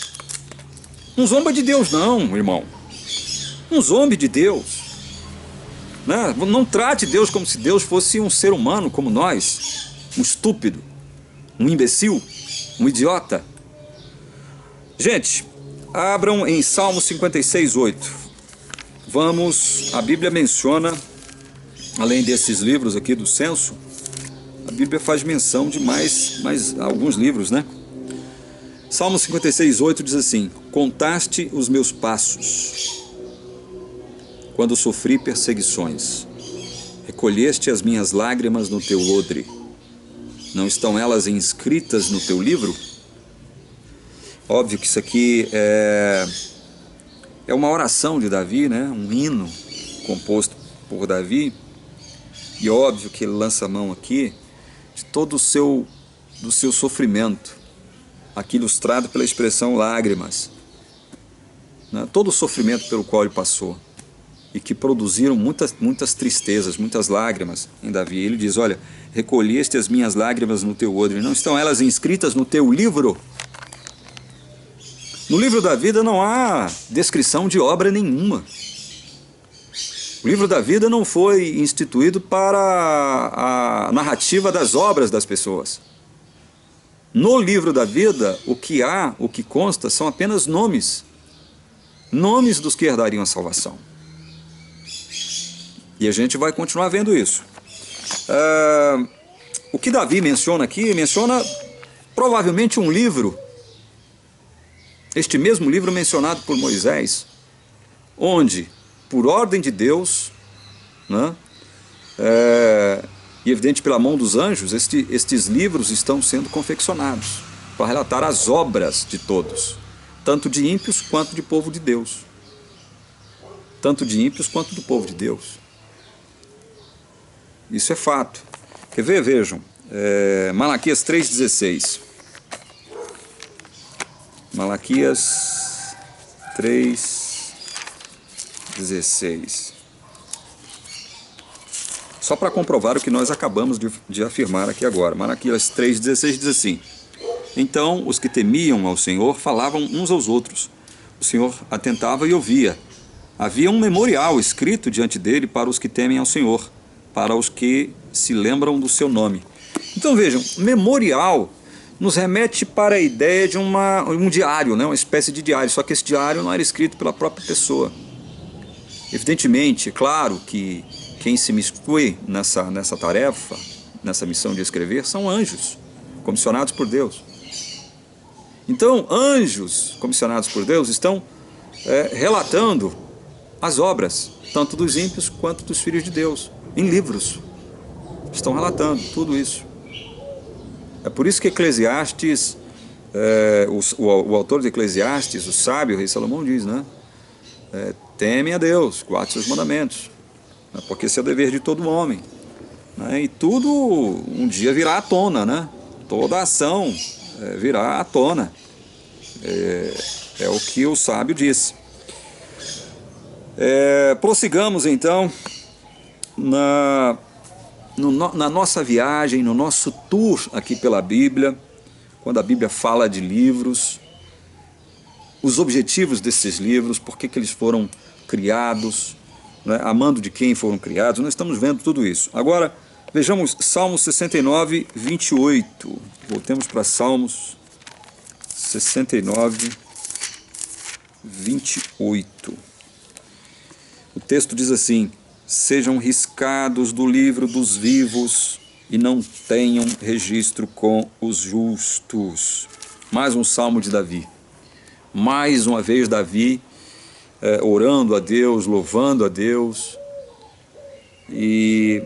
Não zomba de Deus não, irmão. Não zombe de Deus. Né? Não trate Deus como se Deus fosse um ser humano como nós, um estúpido, um imbecil, um idiota. Gente, abram em Salmo 56:8. A Bíblia menciona, além desses livros aqui do censo, a Bíblia faz menção de mais alguns livros, né? Salmo 56:8 diz assim: Contaste os meus passos, quando sofri perseguições. Recolheste as minhas lágrimas no teu odre. Não estão elas inscritas no teu livro? Óbvio que isso aqui é uma oração de Davi, né? Um hino composto por Davi. E óbvio que ele lança a mão aqui de todo do seu sofrimento, aqui ilustrado pela expressão lágrimas, né? Todo o sofrimento pelo qual ele passou e que produziram muitas tristezas, muitas lágrimas em Davi. Ele diz: olha, recolheste as minhas lágrimas no teu odre, não estão elas inscritas no teu livro? No livro da vida não há descrição de obra nenhuma. O livro da vida não foi instituído para a narrativa das obras das pessoas. No livro da vida, o que consta são apenas nomes dos que herdariam a salvação. E a gente vai continuar vendo isso. O que Davi menciona aqui, menciona provavelmente um livro, este mesmo livro mencionado por Moisés, onde, por ordem de Deus, né, e evidente pela mão dos anjos, estes livros estão sendo confeccionados para relatar as obras de todos, tanto de ímpios quanto de povo de Deus. Tanto de ímpios quanto do povo de Deus. Isso é fato. Quer ver? Vejam. Malaquias 3,16. Malaquias 3,16. Só para comprovar o que nós acabamos de afirmar aqui agora. Malaquias 3,16 diz assim: Então os que temiam ao Senhor falavam uns aos outros. O Senhor atentava e ouvia. Havia um memorial escrito diante dele para os que temem ao Senhor, para os que se lembram do seu nome. Então vejam, memorial nos remete para a ideia de um diário, né? Uma espécie de diário, só que esse diário não era escrito pela própria pessoa. Evidentemente, claro que quem se miscui nessa tarefa, nessa missão de escrever, são anjos, comissionados por Deus. Então, anjos comissionados por Deus estão relatando as obras, tanto dos ímpios quanto dos filhos de Deus, em livros. Estão relatando tudo isso. É por isso que Eclesiastes, o autor de Eclesiastes, o sábio, o rei Salomão diz, né? Temem a Deus, guarde seus mandamentos, né? Porque esse é o dever de todo homem, né? E tudo um dia virá à tona, né? Toda ação virá à tona. É o que o sábio disse. Prossigamos então na nossa viagem, no nosso tour aqui pela Bíblia, quando a Bíblia fala de livros, os objetivos desses livros, por que eles foram criados, né? Amando de quem foram criados, nós estamos vendo tudo isso. Agora, vejamos Salmo 69, 28. Voltemos para Salmos 69, 28. O texto diz assim: sejam riscados do livro dos vivos e não tenham registro com os justos. Mais um salmo de Davi. Mais uma vez Davi orando a Deus, louvando a Deus e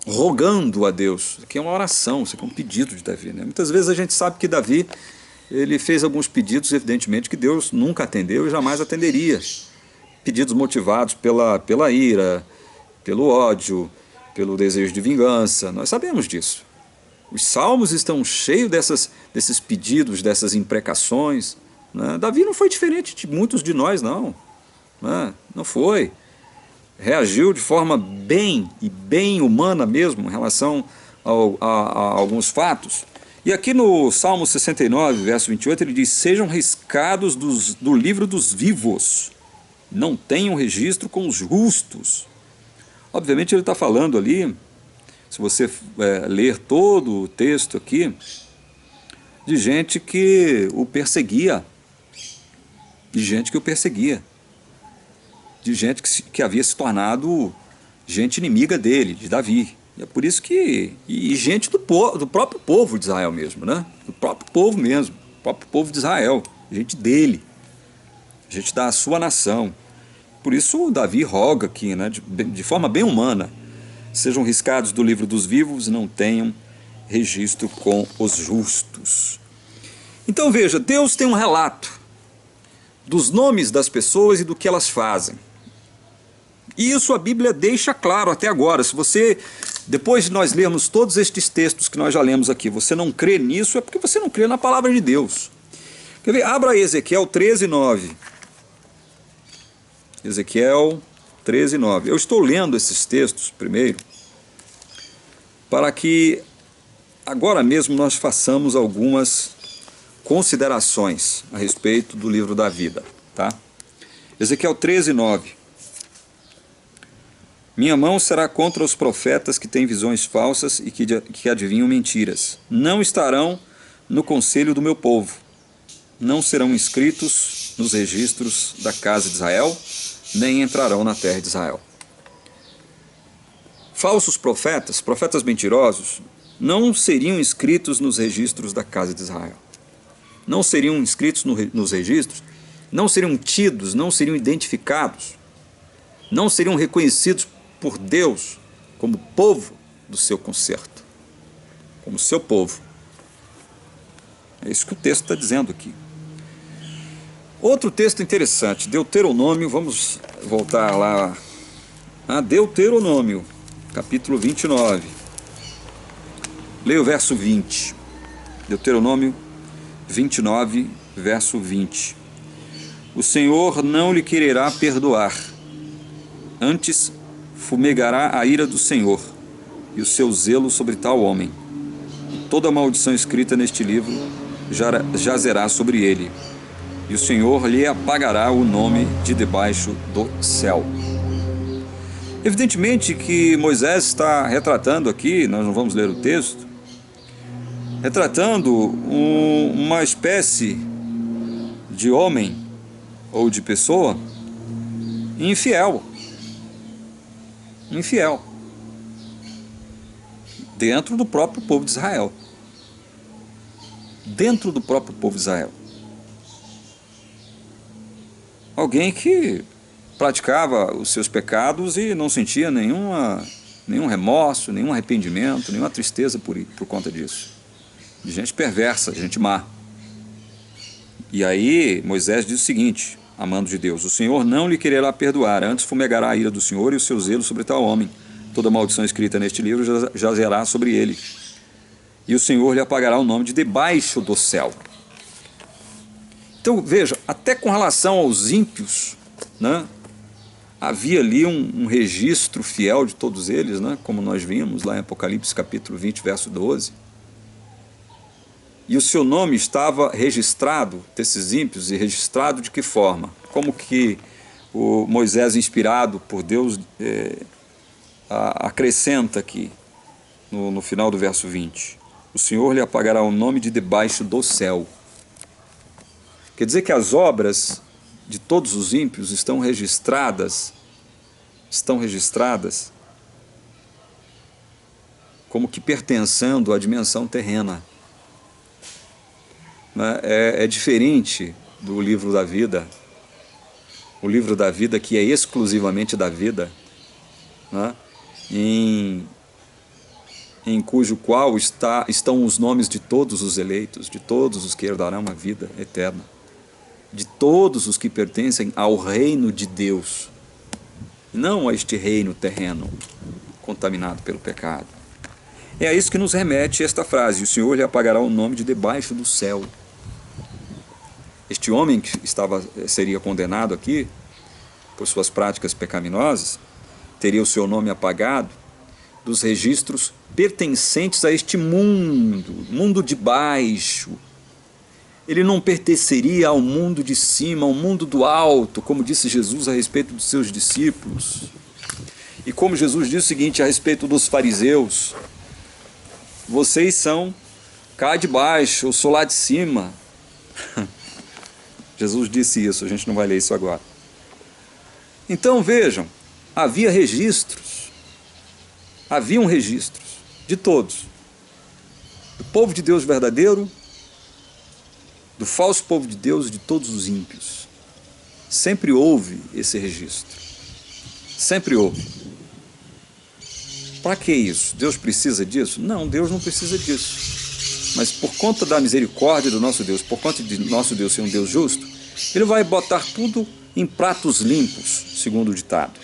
rogando a Deus. Aqui é uma oração, isso aqui é um pedido de Davi, né? Muitas vezes a gente sabe que Davi ele fez alguns pedidos, evidentemente, que Deus nunca atendeu e jamais atenderia. Pedidos motivados pela ira, pelo ódio, pelo desejo de vingança. Nós sabemos disso. Os salmos estão cheios desses pedidos, dessas imprecações, né? Davi não foi diferente de muitos de nós, não. Não foi. Reagiu de forma bem humana mesmo em relação a alguns fatos. E aqui no Salmo 69, verso 28, ele diz: sejam riscados do livro dos vivos, não tenham registro com os justos. Obviamente ele está falando ali, se você ler todo o texto aqui, de gente que o perseguia, de gente que havia se tornado gente inimiga dele, de Davi. E é por isso que... E gente do próprio povo de Israel mesmo, né? Do próprio povo mesmo, do próprio povo de Israel, gente dele, gente da sua nação. Por isso Davi roga aqui, né, de forma bem humana: sejam riscados do livro dos vivos e não tenham registro com os justos. Então veja, Deus tem um relato dos nomes das pessoas e do que elas fazem. E isso a Bíblia deixa claro até agora. Se você, depois de nós lermos todos estes textos que nós já lemos aqui, você não crê nisso, é porque você não crê na palavra de Deus. Quer ver? Abra Ezequiel 13, 9. Ezequiel 13, 9. Eu estou lendo esses textos primeiro para que agora mesmo nós façamos algumas considerações a respeito do livro da vida, tá? Ezequiel 13, 9. Minha mão será contra os profetas que têm visões falsas e que adivinham mentiras. Não estarão no conselho do meu povo. Não serão inscritos nos registros da casa de Israel, nem entrarão na terra de Israel. Falsos profetas, profetas mentirosos, não seriam inscritos nos registros da casa de Israel. Não seriam inscritos nos registros, não seriam tidos, não seriam identificados, não seriam reconhecidos por Deus como povo do seu concerto, como seu povo. É isso que o texto está dizendo aqui. Outro texto interessante, Deuteronômio, vamos voltar lá a Deuteronômio, capítulo 29. Leia o verso 20. Deuteronômio 29, verso 20. O Senhor não lhe quererá perdoar, antes fumegará a ira do Senhor e o seu zelo sobre tal homem. E toda a maldição escrita neste livro jazerá sobre ele, e o Senhor lhe apagará o nome de debaixo do céu. Evidentemente que Moisés está retratando aqui, nós não vamos ler o texto, retratando uma espécie de homem ou de pessoa infiel, dentro do próprio povo de Israel, alguém que praticava os seus pecados e não sentia nenhum remorso, nenhum arrependimento, nenhuma tristeza por conta disso. De gente perversa, de gente má. E aí Moisés diz o seguinte, amando de Deus: o Senhor não lhe quererá perdoar, antes fumegará a ira do Senhor e o seu zelo sobre tal homem. Toda maldição escrita neste livro jazerá sobre ele. E o Senhor lhe apagará o nome de debaixo do céu. Então veja, até com relação aos ímpios, né, havia ali um registro fiel de todos eles, né, como nós vimos lá em Apocalipse capítulo 20, verso 12. E o seu nome estava registrado, desses ímpios, e registrado de que forma? Como que o Moisés, inspirado por Deus, acrescenta aqui, no final do verso 20. O Senhor lhe apagará o nome de debaixo do céu. Quer dizer que as obras de todos os ímpios estão registradas como que pertencendo à dimensão terrena. É diferente do livro da vida, o livro da vida que é exclusivamente da vida, né? em cujo qual estão os nomes de todos os eleitos, de todos os que herdarão a vida eterna, de todos os que pertencem ao reino de Deus, não a este reino terreno contaminado pelo pecado. É a isso que nos remete esta frase: o Senhor lhe apagará o nome de debaixo do céu. Este homem que seria condenado aqui por suas práticas pecaminosas teria o seu nome apagado dos registros pertencentes a este mundo de baixo. Ele não pertenceria ao mundo de cima, ao mundo do alto, como disse Jesus a respeito dos seus discípulos. E como Jesus disse o seguinte a respeito dos fariseus: vocês são cá de baixo, eu sou lá de cima. Jesus disse isso, a gente não vai ler isso agora. Então vejam, haviam registros de todos, do povo de Deus verdadeiro, do falso povo de Deus e de todos os ímpios. Sempre houve esse registro, sempre houve. Para que isso? Deus precisa disso? Não, Deus não precisa disso. Mas por conta da misericórdia do nosso Deus, por conta de nosso Deus ser um Deus justo, Ele vai botar tudo em pratos limpos, segundo o ditado.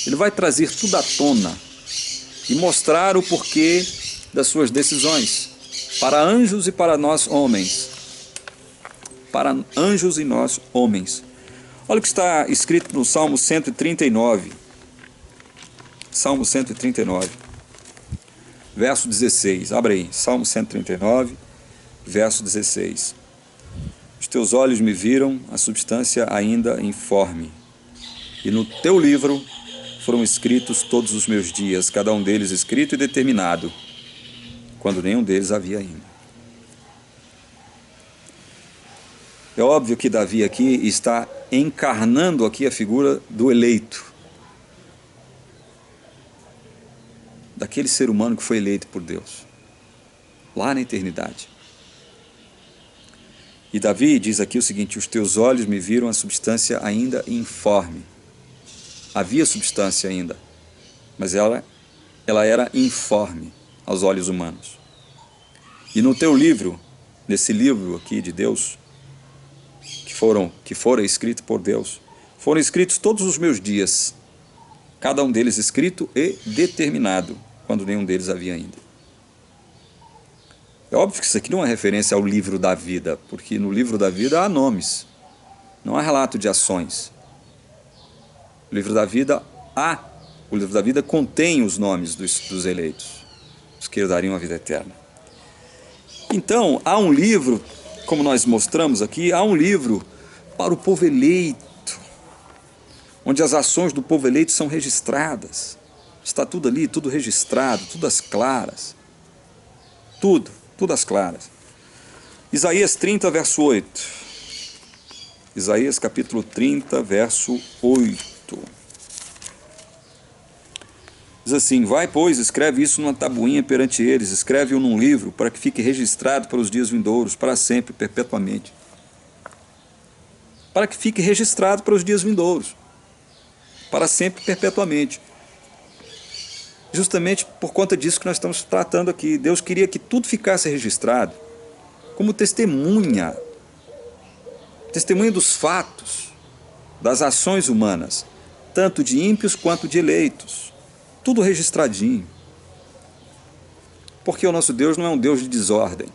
Ele vai trazer tudo à tona e mostrar o porquê das suas decisões, para anjos e para nós homens. Para anjos e nós homens. Olha o que está escrito no Salmo 139. Salmo 139. Verso 16, abre aí, Salmo 139, verso 16. Os teus olhos me viram a substância ainda informe, e no teu livro foram escritos todos os meus dias, cada um deles escrito e determinado, quando nenhum deles havia ainda. É óbvio que Davi aqui está encarnando aqui a figura do eleito, daquele ser humano que foi eleito por Deus, lá na eternidade. E Davi diz aqui o seguinte: os teus olhos me viram a substância ainda informe. Havia substância ainda, mas ela era informe aos olhos humanos. E no teu livro, nesse livro aqui de Deus, que fora escrito por Deus, foram escritos todos os meus dias, cada um deles escrito e determinado, quando nenhum deles havia ainda. É óbvio que isso aqui não é referência ao livro da vida, porque no livro da vida há nomes, não há relato de ações. O livro da vida contém os nomes dos eleitos, os que herdariam a vida eterna. Então, há um livro, como nós mostramos aqui, há um livro para o povo eleito, onde as ações do povo eleito são registradas. Está tudo ali, tudo registrado, tudo às claras. Tudo tudo às claras. Isaías 30, verso 8. Isaías capítulo 30, verso 8. Diz assim: vai, pois, escreve isso numa tabuinha perante eles, escreve-o num livro, para que fique registrado para os dias vindouros, para sempre, perpetuamente. Para que fique registrado para os dias vindouros, para sempre, perpetuamente. Justamente por conta disso que nós estamos tratando aqui. Deus queria que tudo ficasse registrado como testemunha dos fatos, das ações humanas, tanto de ímpios quanto de eleitos. Tudo registradinho. Porque o nosso Deus não é um Deus de desordem.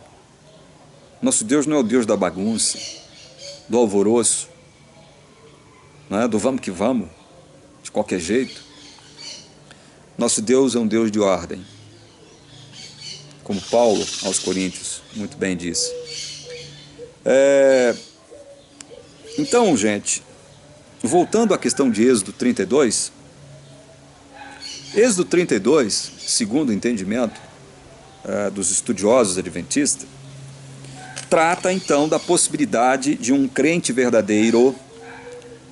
Nosso Deus não é o Deus da bagunça, do alvoroço, não é? Do vamos que vamos, de qualquer jeito. Nosso Deus é um Deus de ordem, como Paulo aos Coríntios muito bem disse. Então, gente, voltando à questão de Êxodo 32, Êxodo 32, segundo o entendimento dos estudiosos adventistas, trata então da possibilidade de um crente verdadeiro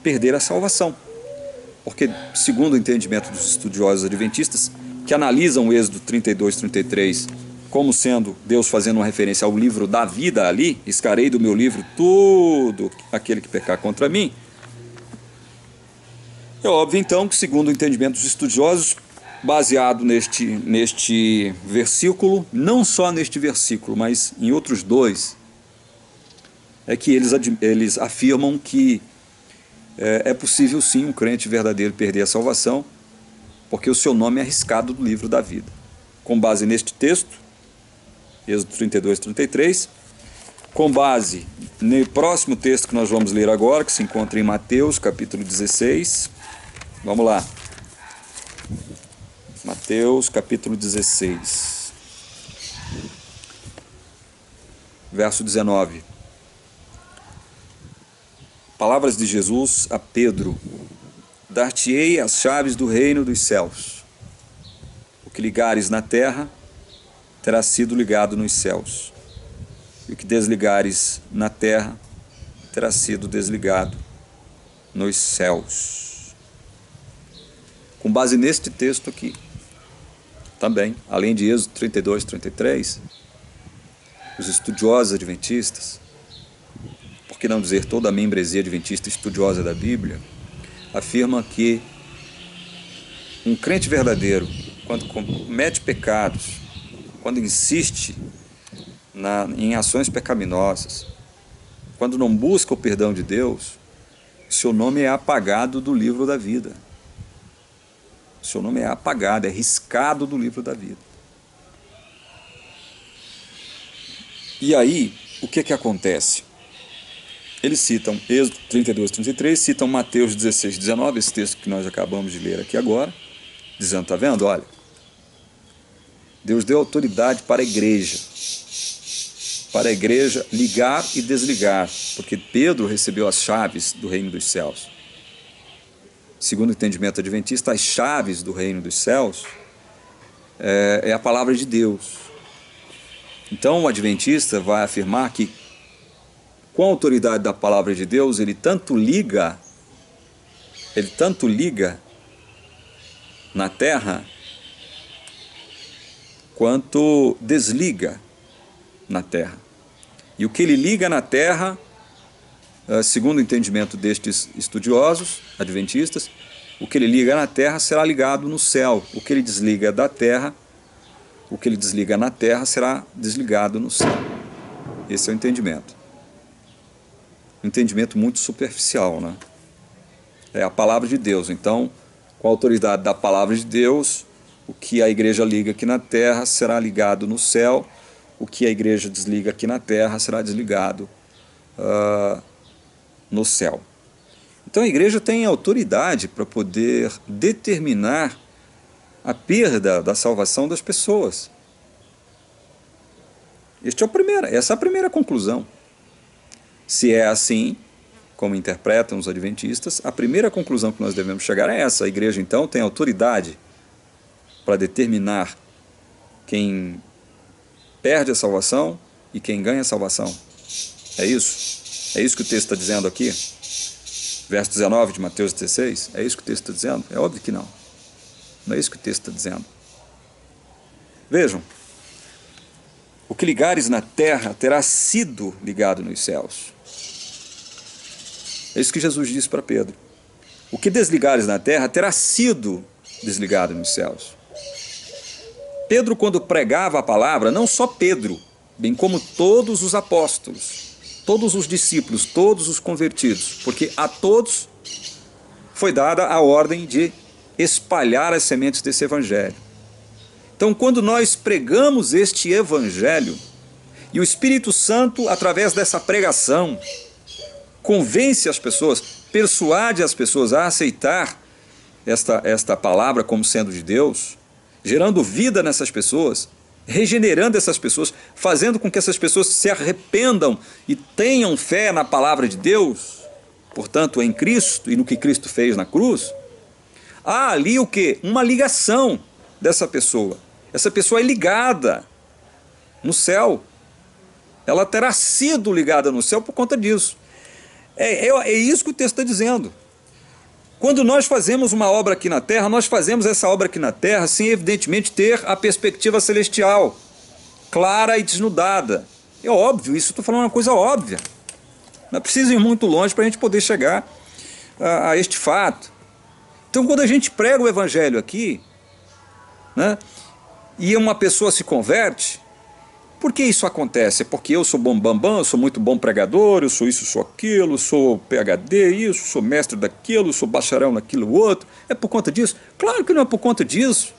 perder a salvação. Porque, segundo o entendimento dos estudiosos adventistas, que analisam o Êxodo 32, 33 como sendo Deus fazendo uma referência ao livro da vida ali, riscarei do meu livro tudo aquele que pecar contra mim, é óbvio então que, segundo o entendimento dos estudiosos, baseado neste versículo, não só neste versículo, mas em outros dois, é que eles afirmam que é possível sim um crente verdadeiro perder a salvação, porque o seu nome é arriscado do livro da vida. Com base neste texto, Êxodo 32, 33, com base no próximo texto que nós vamos ler agora, que se encontra em Mateus, capítulo 16. Vamos lá. Mateus, capítulo 16, verso 19. Palavras de Jesus a Pedro: dar-te-ei as chaves do reino dos céus. O que ligares na terra terá sido ligado nos céus, e o que desligares na terra terá sido desligado nos céus. Com base neste texto aqui, também, além de Êxodo 32, 33, os estudiosos adventistas, por que não dizer toda a membresia adventista estudiosa da Bíblia, afirma que um crente verdadeiro, quando comete pecados, quando insiste em ações pecaminosas, quando não busca o perdão de Deus, seu nome é apagado do livro da vida. Seu nome é apagado, é riscado do livro da vida. E aí, o que acontece? Eles citam Êxodo 32, 33, citam Mateus 16, 19, esse texto que nós acabamos de ler aqui agora, dizendo, está vendo? Olha, Deus deu autoridade para a igreja ligar e desligar, porque Pedro recebeu as chaves do reino dos céus. Segundo o entendimento adventista, as chaves do reino dos céus é a palavra de Deus. Então o adventista vai afirmar que, com a autoridade da palavra de Deus, ele tanto liga na terra, quanto desliga na terra. E o que ele liga na terra, segundo o entendimento destes estudiosos adventistas, o que ele liga na terra será ligado no céu. O que ele desliga da terra, o que ele desliga na terra será desligado no céu. Esse é o entendimento. Um entendimento muito superficial, né? É a palavra de Deus. Então, com a autoridade da palavra de Deus, o que a igreja liga aqui na terra será ligado no céu. O que a igreja desliga aqui na terra será desligado no céu. Então a igreja tem autoridade para poder determinar a perda da salvação das pessoas. Essa é a primeira conclusão. Se é assim, como interpretam os adventistas, a primeira conclusão que nós devemos chegar é essa. A igreja então tem autoridade para determinar quem perde a salvação e quem ganha a salvação. É isso? É isso que o texto está dizendo aqui? Verso 19 de Mateus 16? É isso que o texto está dizendo? É óbvio que não. Não é isso que o texto está dizendo. Vejam, o que ligares na terra terá sido ligado nos céus. É isso que Jesus disse para Pedro. O que desligares na terra terá sido desligado nos céus. Pedro, quando pregava a palavra, não só Pedro, bem como todos os apóstolos, todos os discípulos, todos os convertidos, porque a todos foi dada a ordem de espalhar as sementes desse evangelho. Então, quando nós pregamos este evangelho, e o Espírito Santo, através dessa pregação, convence as pessoas, persuade as pessoas a aceitar esta palavra como sendo de Deus, gerando vida nessas pessoas, regenerando essas pessoas, fazendo com que essas pessoas se arrependam e tenham fé na palavra de Deus, portanto em Cristo e no que Cristo fez na cruz, há ali o quê? Uma ligação dessa pessoa. Essa pessoa é ligada no céu. Ela terá sido ligada no céu por conta disso. É isso que o texto está dizendo. Quando nós fazemos uma obra aqui na terra, nós fazemos essa obra aqui na terra sem evidentemente ter a perspectiva celestial, clara e desnudada. É óbvio, isso estou falando uma coisa óbvia. Não precisa ir muito longe para a gente poder chegar a este fato. Então, quando a gente prega o evangelho aqui, né, e uma pessoa se converte, por que isso acontece? É porque eu sou bom, eu sou muito bom pregador, eu sou isso, sou aquilo, sou PhD, isso, sou mestre daquilo, sou bacharel naquilo outro. É por conta disso? Claro que não é por conta disso.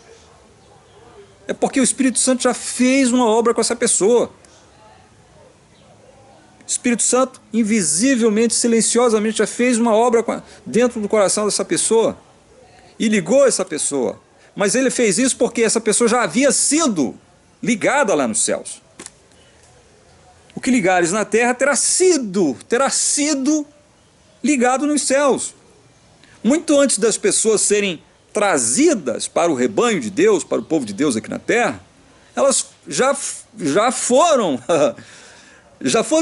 É porque o Espírito Santo já fez uma obra com essa pessoa. O Espírito Santo, invisivelmente, silenciosamente, já fez uma obra dentro do coração dessa pessoa e ligou essa pessoa. Mas ele fez isso porque essa pessoa já havia sido ligada lá nos céus. O que ligares na terra terá sido ligado nos céus. Muito antes das pessoas serem trazidas para o rebanho de Deus, para o povo de Deus aqui na terra, elas já foram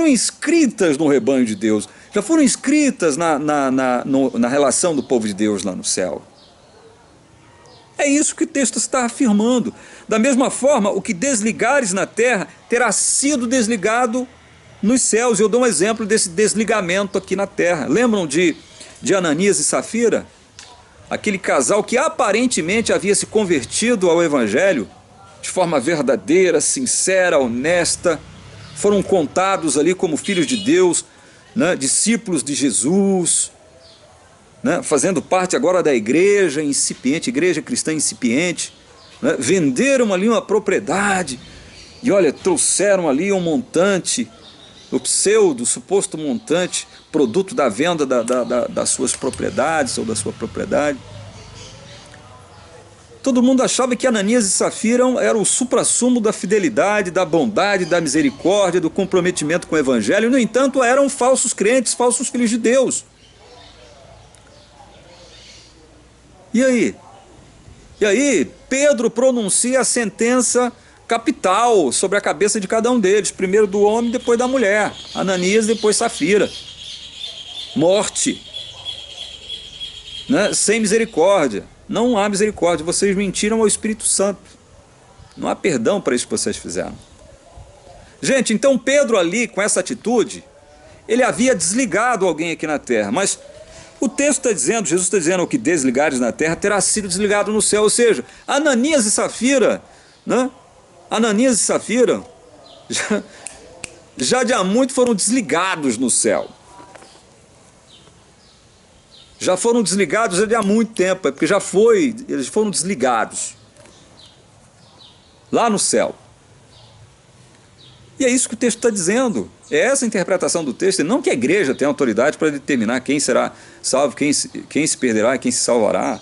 inscritas no rebanho de Deus, já foram inscritas na relação do povo de Deus lá no céu. É isso que o texto está afirmando. Da mesma forma, o que desligares na terra terá sido desligado nos céus. Eu dou um exemplo desse desligamento aqui na terra. Lembram de Ananias e Safira? Aquele casal que aparentemente havia se convertido ao evangelho de forma verdadeira, sincera, honesta. Foram contados ali como filhos de Deus, né, discípulos de Jesus, né, fazendo parte agora da igreja incipiente, igreja cristã incipiente, né, venderam ali uma propriedade e olha, trouxeram ali um montante, o suposto montante, produto da venda das suas propriedades ou da sua propriedade. Todo mundo achava que Ananias e Safira eram o suprassumo da fidelidade, da bondade, da misericórdia, do comprometimento com o evangelho, e, no entanto, eram falsos crentes, falsos filhos de Deus. E aí, Pedro pronuncia a sentença capital sobre a cabeça de cada um deles, primeiro do homem, depois da mulher, Ananias, depois Safira. Morte, né? Sem misericórdia. Não há misericórdia, vocês mentiram ao Espírito Santo. Não há perdão para isso que vocês fizeram. Gente, então Pedro ali, com essa atitude, ele havia desligado alguém aqui na terra, mas o texto está dizendo, Jesus está dizendo, o que desligares na terra terá sido desligado no céu. Ou seja, Ananias e Safira, né? Ananias e Safira já de há muito foram desligados no céu. Já foram desligados já de há muito tempo, é porque eles foram desligados lá no céu. E é isso que o texto está dizendo. É essa a interpretação do texto, e não que a igreja tenha autoridade para determinar quem será salvo, quem se perderá e quem se salvará.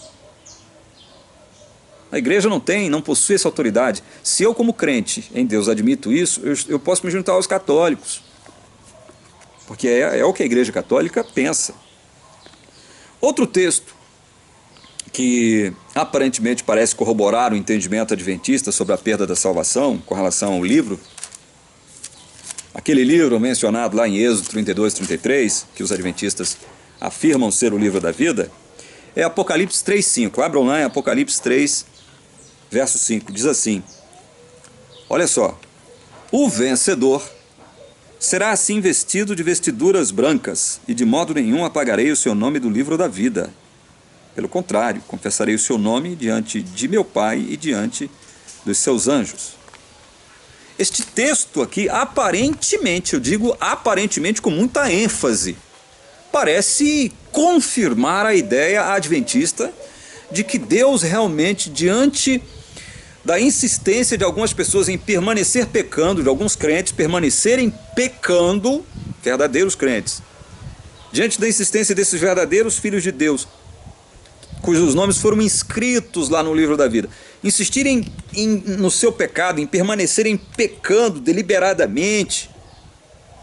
A igreja não possui essa autoridade. Se eu, como crente em Deus, admito isso, eu posso me juntar aos católicos, porque é o que a igreja católica pensa. Outro texto que aparentemente parece corroborar o entendimento adventista sobre a perda da salvação com relação ao livro aquele livro mencionado lá em Êxodo 32, 33, que os adventistas afirmam ser o livro da vida, é Apocalipse 3:5. Abram lá em Apocalipse 3, verso 5. Diz assim: olha só, o vencedor será assim vestido de vestiduras brancas, e de modo nenhum apagarei o seu nome do livro da vida. Pelo contrário, confessarei o seu nome diante de meu Pai e diante dos seus anjos. Este texto aqui, aparentemente, eu digo aparentemente com muita ênfase, parece confirmar a ideia adventista de que Deus realmente, diante da insistência de algumas pessoas em permanecer pecando, de alguns crentes permanecerem pecando, verdadeiros crentes, diante da insistência desses verdadeiros filhos de Deus, cujos nomes foram inscritos lá no livro da vida, insistirem no seu pecado, em permanecerem pecando deliberadamente,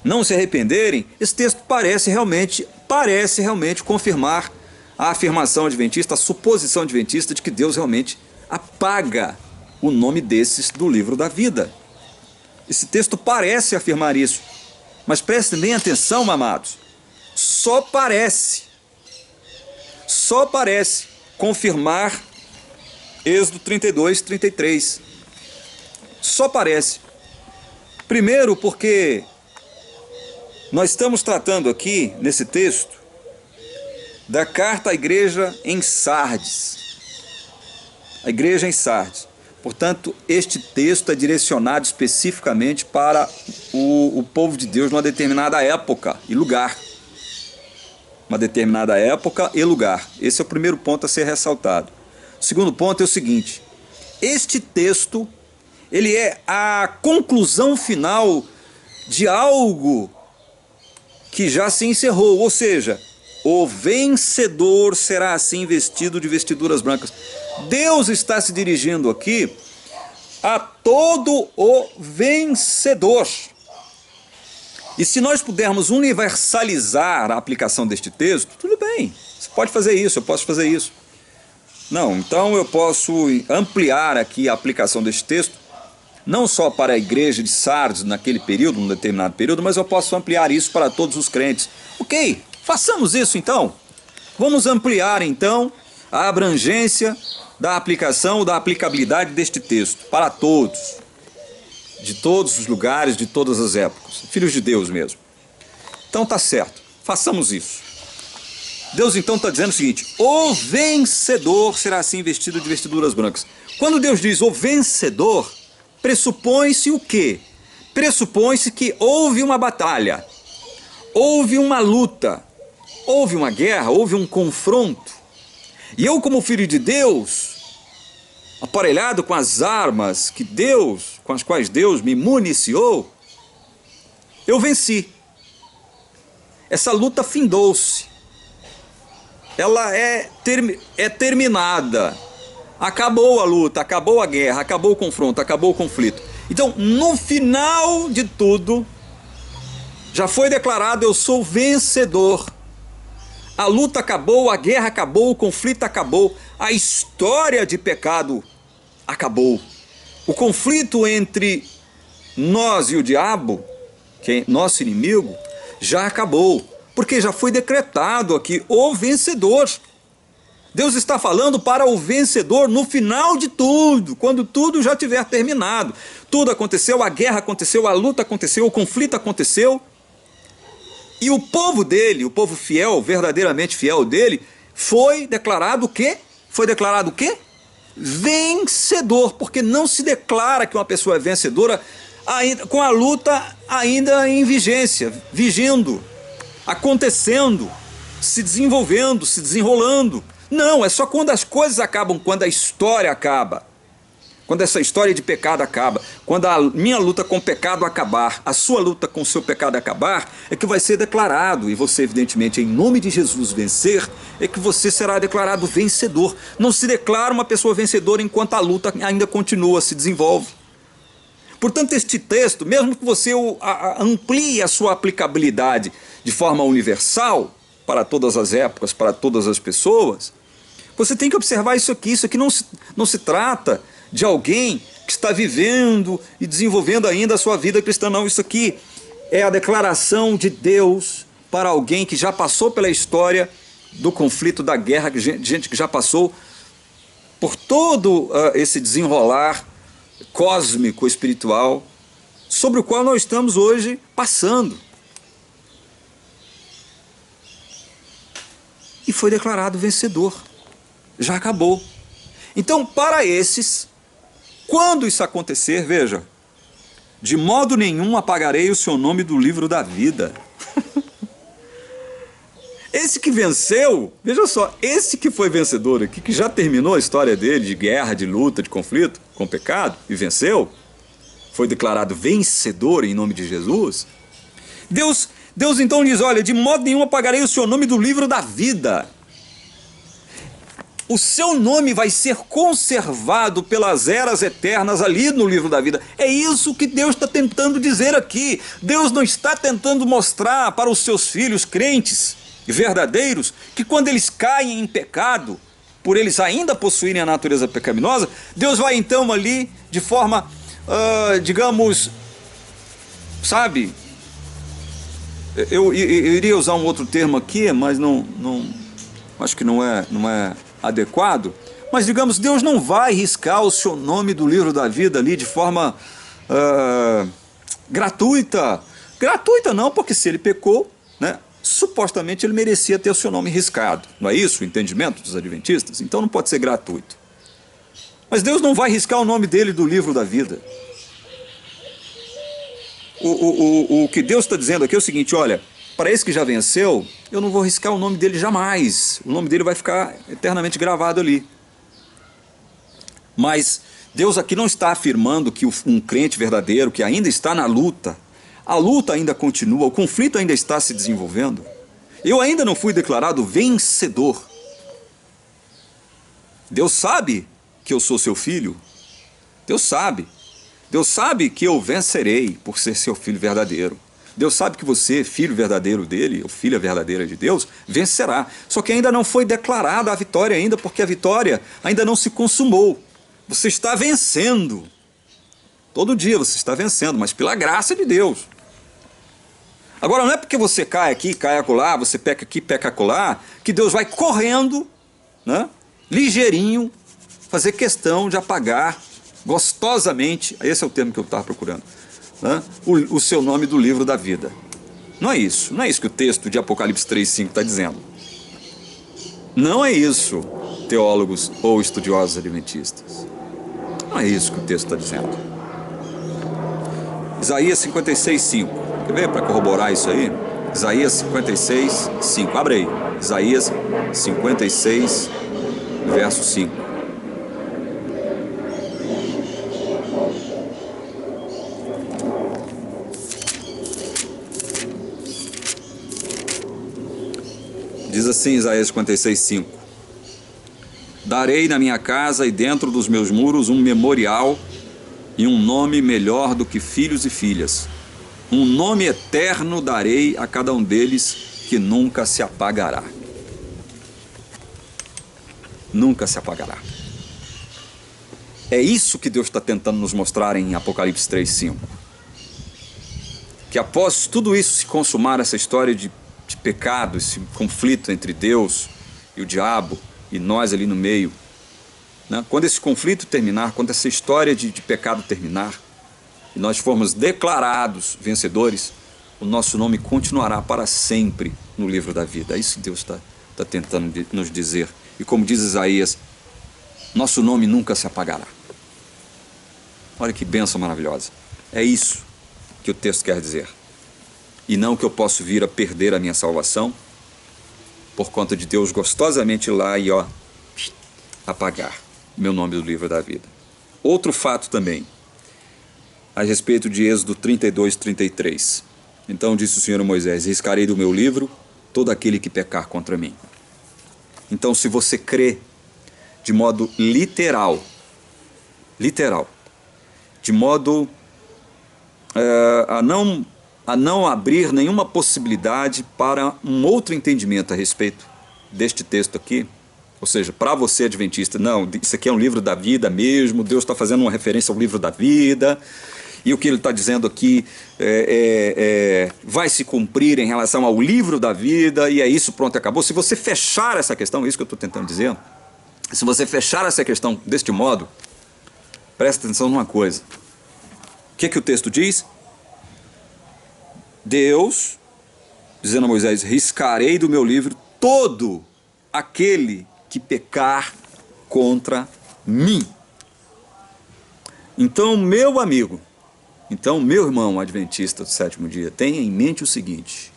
não se arrependerem, esse texto parece realmente confirmar a afirmação adventista, a suposição adventista de que Deus realmente apaga o nome desses do livro da vida. Esse texto parece afirmar isso, mas prestem bem atenção, amados, só parece confirmar Êxodo 32, 33. Só parece. Primeiro porque nós estamos tratando aqui, nesse texto, da carta à igreja em Sardes. A igreja em Sardes. Portanto, este texto é direcionado especificamente para o povo de Deus numa determinada época e lugar. Uma determinada época e lugar. Esse é o primeiro ponto a ser ressaltado. O segundo ponto é o seguinte: este texto, ele é a conclusão final de algo que já se encerrou, ou seja, o vencedor será assim vestido de vestiduras brancas. Deus está se dirigindo aqui a todo o vencedor. E se nós pudermos universalizar a aplicação deste texto, tudo bem, você pode fazer isso, eu posso fazer isso. Não, então eu posso ampliar aqui a aplicação deste texto, não só para a igreja de Sardes naquele período, num determinado período, mas eu posso ampliar isso para todos os crentes. Ok, façamos isso então. Vamos ampliar então a abrangência da aplicação, da aplicabilidade deste texto para todos, de todos os lugares, de todas as épocas, filhos de Deus mesmo. Então tá certo, façamos isso. Deus então está dizendo o seguinte: o vencedor será assim vestido de vestiduras brancas. Quando Deus diz o vencedor, pressupõe-se o quê? Pressupõe-se que houve uma batalha, houve uma luta, houve uma guerra, houve um confronto. E eu, como filho de Deus, aparelhado com as armas com as quais Deus me municiou, eu venci. Essa luta findou-se. Ela é terminada. Acabou a luta, acabou a guerra, acabou o confronto, acabou o conflito. Então, no final de tudo, já foi declarado: eu sou vencedor. A luta acabou, a guerra acabou, o conflito acabou, a história de pecado acabou. O conflito entre nós e o diabo, que é nosso inimigo, já acabou, porque já foi decretado aqui o vencedor. Deus está falando para o vencedor no final de tudo, quando tudo já tiver terminado. Tudo aconteceu, a guerra aconteceu, a luta aconteceu, o conflito aconteceu. E o povo dele, o povo fiel, verdadeiramente fiel dele, foi declarado o quê? Foi declarado o quê? Vencedor, porque não se declara que uma pessoa é vencedora ainda, com a luta ainda em vigência, vigindo, acontecendo, se desenvolvendo, se desenrolando. Não, é só quando as coisas acabam, quando a história acaba. Quando essa história de pecado acaba, quando a minha luta com o pecado acabar, a sua luta com o seu pecado acabar, é que vai ser declarado, e você evidentemente em nome de Jesus vencer, é que você será declarado vencedor. Não se declara uma pessoa vencedora enquanto a luta ainda continua, se desenvolve. Portanto, este texto, mesmo que você amplie a sua aplicabilidade de forma universal, para todas as épocas, para todas as pessoas, você tem que observar isso aqui não se trata de alguém que está vivendo e desenvolvendo ainda a sua vida cristã, não. Isso aqui é a declaração de Deus para alguém que já passou pela história do conflito, da guerra, gente que já passou por todo esse desenrolar cósmico, espiritual, sobre o qual nós estamos hoje passando. E foi declarado vencedor. Já acabou. Então, para esses, quando isso acontecer, veja, de modo nenhum apagarei o seu nome do livro da vida. Esse que venceu, veja só, esse que foi vencedor aqui, que já terminou a história dele de guerra, de luta, de conflito com o pecado, e venceu, foi declarado vencedor em nome de Jesus. Deus então diz, olha, de modo nenhum apagarei o seu nome do livro da vida. O seu nome vai ser conservado pelas eras eternas ali no livro da vida. É isso que Deus está tentando dizer aqui. Deus não está tentando mostrar para os seus filhos crentes verdadeiros que quando eles caem em pecado, por eles ainda possuírem a natureza pecaminosa, Deus vai então ali de forma, digamos, sabe, eu iria usar um outro termo aqui, mas não acho que não é adequado, mas digamos, Deus não vai riscar o seu nome do livro da vida ali de forma gratuita. Gratuita não, porque se ele pecou, né, supostamente ele merecia ter o seu nome riscado. Não é isso o entendimento dos adventistas? Então não pode ser gratuito. Mas Deus não vai riscar o nome dele do livro da vida. O que Deus está dizendo aqui é o seguinte, olha, para esse que já venceu, eu não vou riscar o nome dele jamais. O nome dele vai ficar eternamente gravado ali. Mas Deus aqui não está afirmando que um crente verdadeiro que ainda está na luta, a luta ainda continua, o conflito ainda está se desenvolvendo. Eu ainda não fui declarado vencedor. Deus sabe que eu sou seu filho. Deus sabe. Deus sabe que eu vencerei por ser seu filho verdadeiro. Deus sabe que você, filho verdadeiro dele, ou filha verdadeira de Deus, vencerá. Só que ainda não foi declarada a vitória ainda, porque a vitória ainda não se consumou. Você está vencendo. Todo dia você está vencendo, mas pela graça de Deus. Agora não é porque você cai aqui, cai acolá, você peca aqui, peca acolá, que Deus vai correndo, né, ligeirinho, fazer questão de apagar gostosamente, esse é o termo que eu estava procurando, né, o seu nome do livro da vida. Não é isso que o texto de Apocalipse 3:5 está dizendo. Não é isso, teólogos ou estudiosos adventistas. Não é isso que o texto está dizendo. Isaías 56:5. Quer ver para corroborar isso aí? Isaías 56:5. Abre aí. Isaías 56, verso 5. Diz assim Isaías 56:5. Darei na minha casa e dentro dos meus muros um memorial e um nome melhor do que filhos e filhas. Um nome eterno darei a cada um deles que nunca se apagará. Nunca se apagará. É isso que Deus está tentando nos mostrar em Apocalipse 3:5. Que após tudo isso se consumar, essa história de pecado, esse conflito entre Deus e o diabo, e nós ali no meio, né? Quando esse conflito terminar, quando essa história de pecado terminar, e nós formos declarados vencedores, o nosso nome continuará para sempre no livro da vida. É isso que Deus está tentando nos dizer. E como diz Isaías, nosso nome nunca se apagará. Olha que bênção maravilhosa. É isso que o texto quer dizer. E não que eu possa vir a perder a minha salvação, por conta de Deus gostosamente ir lá e apagar meu nome do livro da vida. Outro fato também, a respeito de Êxodo 32:33. Então disse o Senhor a Moisés: riscarei do meu livro todo aquele que pecar contra mim. Então, se você crê de modo literal, de modo a não abrir nenhuma possibilidade para um outro entendimento a respeito deste texto aqui, ou seja, para você adventista, não, isso aqui é um livro da vida mesmo, Deus está fazendo uma referência ao livro da vida, e o que ele está dizendo aqui vai se cumprir em relação ao livro da vida, e é isso, pronto, acabou. Se você fechar essa questão, é isso que eu estou tentando dizer, se você fechar essa questão deste modo, presta atenção numa coisa. O que o texto diz? Deus, dizendo a Moisés, riscarei do meu livro todo aquele que pecar contra mim. Então, meu amigo, meu irmão adventista do sétimo dia, tenha em mente o seguinte: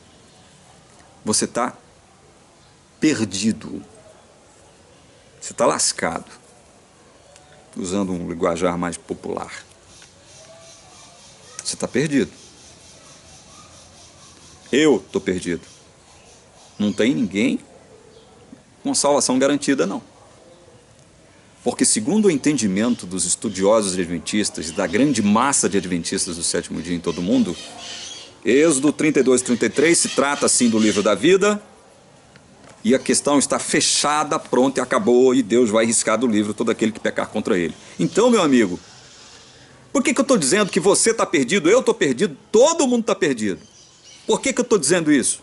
você está perdido, você está lascado, usando um linguajar mais popular. Você está perdido. Eu estou perdido. Não tem ninguém com salvação garantida, não. Porque, segundo o entendimento dos estudiosos adventistas e da grande massa de adventistas do sétimo dia em todo o mundo, Êxodo 32, 33 se trata assim do livro da vida, e a questão está fechada, pronto, e acabou, e Deus vai riscar do livro todo aquele que pecar contra ele. Então, meu amigo, por que eu estou dizendo que você está perdido, eu estou perdido, todo mundo está perdido? Por que eu estou dizendo isso?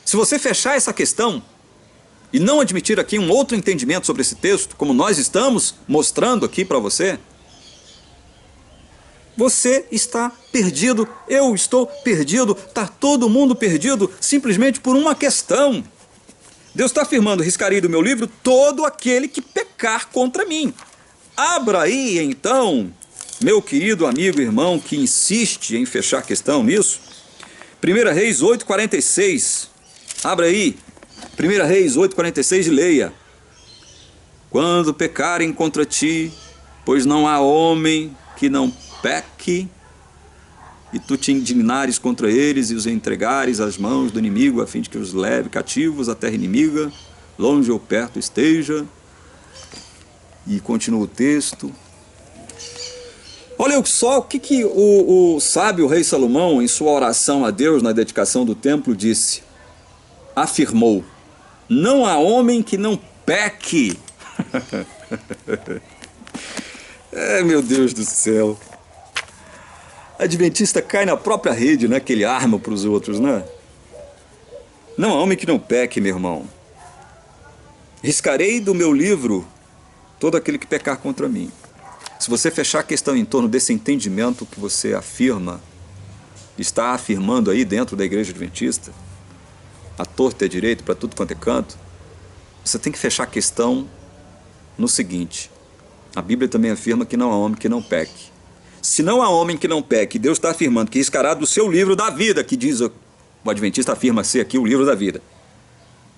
Se você fechar essa questão e não admitir aqui um outro entendimento sobre esse texto, como nós estamos mostrando aqui para você, você está perdido, eu estou perdido, está todo mundo perdido, simplesmente por uma questão. Deus está afirmando, riscarei do meu livro todo aquele que pecar contra mim. Abra aí, então, meu querido amigo e irmão que insiste em fechar a questão nisso, 1 Reis 8,46, abra aí, 1 Reis 8,46 e leia. Quando pecarem contra ti, pois não há homem que não peque, e tu te indignares contra eles e os entregares às mãos do inimigo, a fim de que os leve cativos à terra inimiga, longe ou perto esteja. E continua o texto. Olha só o que o sábio rei Salomão, em sua oração a Deus na dedicação do templo, disse. Afirmou: não há homem que não peque. Meu Deus do céu. Adventista cai na própria rede, né, que ele arma para os outros, né? Não há homem que não peque, meu irmão. Riscarei do meu livro todo aquele que pecar contra mim. Se você fechar a questão em torno desse entendimento que você afirma, está afirmando aí dentro da igreja adventista, a torta e a direita, para tudo quanto é canto, você tem que fechar a questão no seguinte: a Bíblia também afirma que não há homem que não peque. Se não há homem que não peque, Deus está afirmando que riscará do seu livro da vida, que diz, o adventista afirma ser aqui o livro da vida,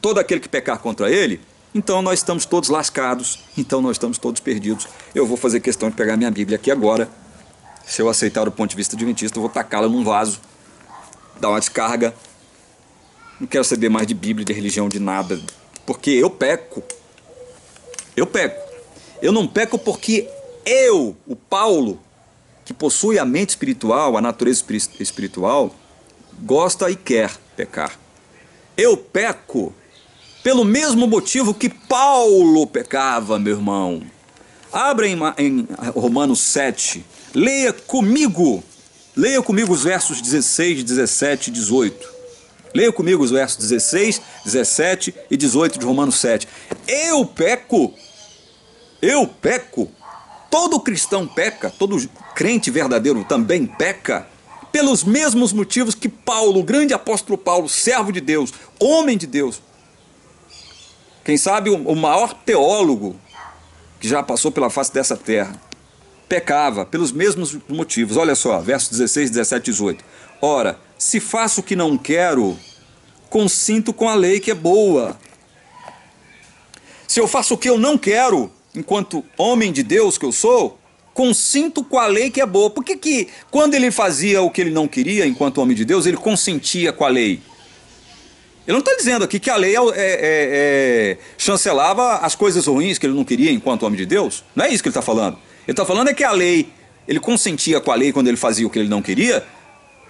todo aquele que pecar contra ele, então nós estamos todos lascados, então nós estamos todos perdidos. Eu vou fazer questão de pegar minha Bíblia aqui agora. Se eu aceitar o ponto de vista adventista, eu vou tacá-la num vaso, dar uma descarga. Não quero saber mais de Bíblia, de religião, de nada, porque eu peco. Eu peco. Eu não peco porque eu, o Paulo, que possui a mente espiritual, a natureza espiritual, gosta e quer pecar. Eu peco pelo mesmo motivo que Paulo pecava, meu irmão. Abra em Romanos 7, leia comigo os versos 16, 17 e 18. Leia comigo os versos 16, 17 e 18 de Romanos 7. Eu peco, todo cristão peca, todo crente verdadeiro também peca, pelos mesmos motivos que Paulo, o grande apóstolo Paulo, servo de Deus, homem de Deus, quem sabe o maior teólogo que já passou pela face dessa terra, pecava pelos mesmos motivos. Olha só, versos 16, 17 e 18. Ora, se faço o que não quero, consinto com a lei que é boa. Se eu faço o que eu não quero, enquanto homem de Deus que eu sou, consinto com a lei que é boa. Por que quando ele fazia o que ele não queria, enquanto homem de Deus, ele consentia com a lei? Ele não está dizendo aqui que a lei chancelava as coisas ruins que ele não queria enquanto homem de Deus. Não é isso que ele está falando. Ele está falando que a lei, ele consentia com a lei quando ele fazia o que ele não queria,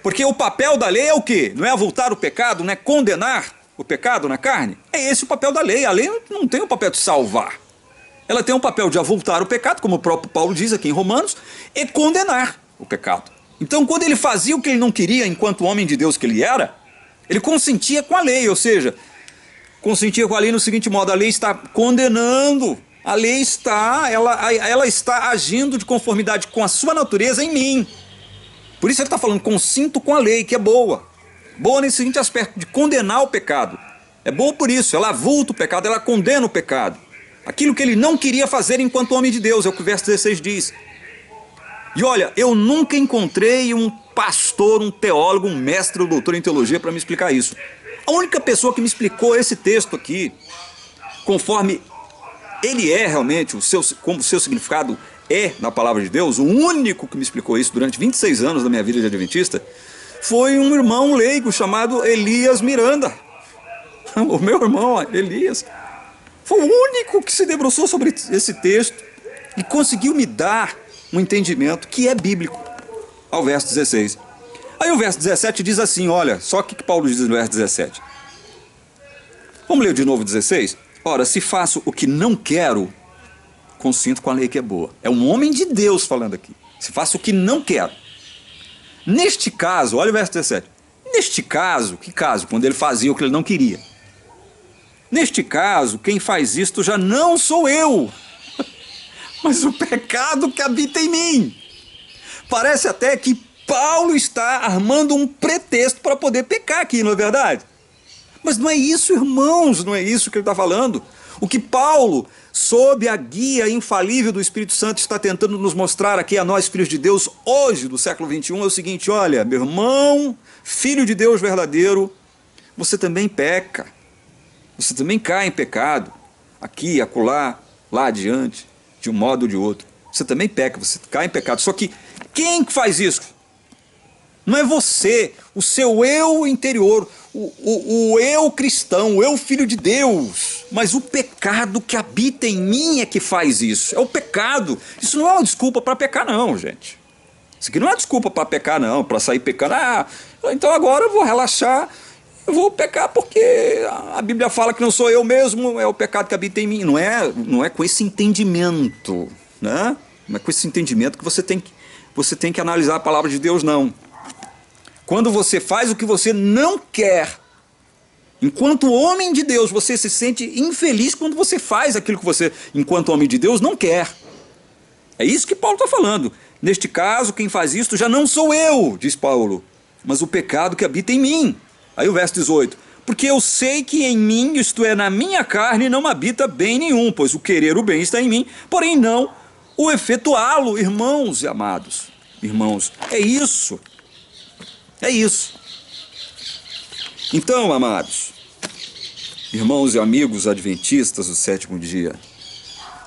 porque o papel da lei é o quê? Não é avultar o pecado, não é condenar o pecado na carne? É esse o papel da lei. A lei não tem o papel de salvar. Ela tem um papel de avultar o pecado, como o próprio Paulo diz aqui em Romanos, e condenar. o pecado. Então, quando ele fazia o que ele não queria, enquanto homem de Deus que ele era, ele consentia com a lei, ou seja, consentia com a lei no seguinte modo: a lei está condenando, a lei está, ela está agindo de conformidade com a sua natureza em mim. Por isso ele está falando, consinto com a lei, que é boa. Boa nesse seguinte aspecto, de condenar o pecado. É boa por isso, ela avulta o pecado, ela condena o pecado. Aquilo que ele não queria fazer enquanto homem de Deus, é o que o verso 16 diz. E olha, eu nunca encontrei um pastor, um teólogo, um mestre ou doutor em teologia para me explicar isso. A única pessoa que me explicou esse texto aqui, conforme ele é realmente, como o seu significado é na palavra de Deus, o único que me explicou isso durante 26 anos da minha vida de adventista, foi um irmão leigo chamado Elias Miranda. O meu irmão Elias foi o único que se debruçou sobre esse texto e conseguiu me dar um entendimento que é bíblico, ao verso 16. Aí o verso 17 diz assim, olha, só o que Paulo diz no verso 17. Vamos ler de novo o 16? Ora, se faço o que não quero, consinto com a lei que é boa. É um homem de Deus falando aqui. Se faço o que não quero. Neste caso, olha o verso 17. Neste caso, que caso? Quando ele fazia o que ele não queria. Neste caso, quem faz isto já não sou eu, mas o pecado que habita em mim. Parece até que Paulo está armando um pretexto para poder pecar aqui, não é verdade? Mas não é isso, irmãos, não é isso que ele está falando. O que Paulo, sob a guia infalível do Espírito Santo, está tentando nos mostrar aqui a nós, filhos de Deus, hoje, do século XXI, é o seguinte: olha, meu irmão, filho de Deus verdadeiro, você também peca. Você também cai em pecado, aqui, acolá, lá adiante, de um modo ou de outro. Você também peca, você cai em pecado. Só que quem faz isso? Não é você, o seu eu interior, o eu cristão, o eu filho de Deus. Mas o pecado que habita em mim é que faz isso. É o pecado. Isso não é uma desculpa para pecar não, gente. Isso aqui não é desculpa para pecar não, para sair pecando. Ah, então agora eu vou relaxar. Eu vou pecar porque a Bíblia fala que não sou eu mesmo, é o pecado que habita em mim. Não é com esse entendimento, né? Não é com esse entendimento que você tem que analisar a palavra de Deus, não. Quando você faz o que você não quer, enquanto homem de Deus, você se sente infeliz quando você faz aquilo que você, enquanto homem de Deus, não quer. É isso que Paulo está falando. Neste caso, quem faz isto já não sou eu, diz Paulo, mas o pecado que habita em mim. Aí o verso 18, porque eu sei que em mim, isto é, na minha carne, não habita bem nenhum, pois o querer o bem está em mim, porém não o efetuá-lo, irmãos e amados. Irmãos, é isso. É isso. Então, amados, irmãos e amigos adventistas do sétimo dia,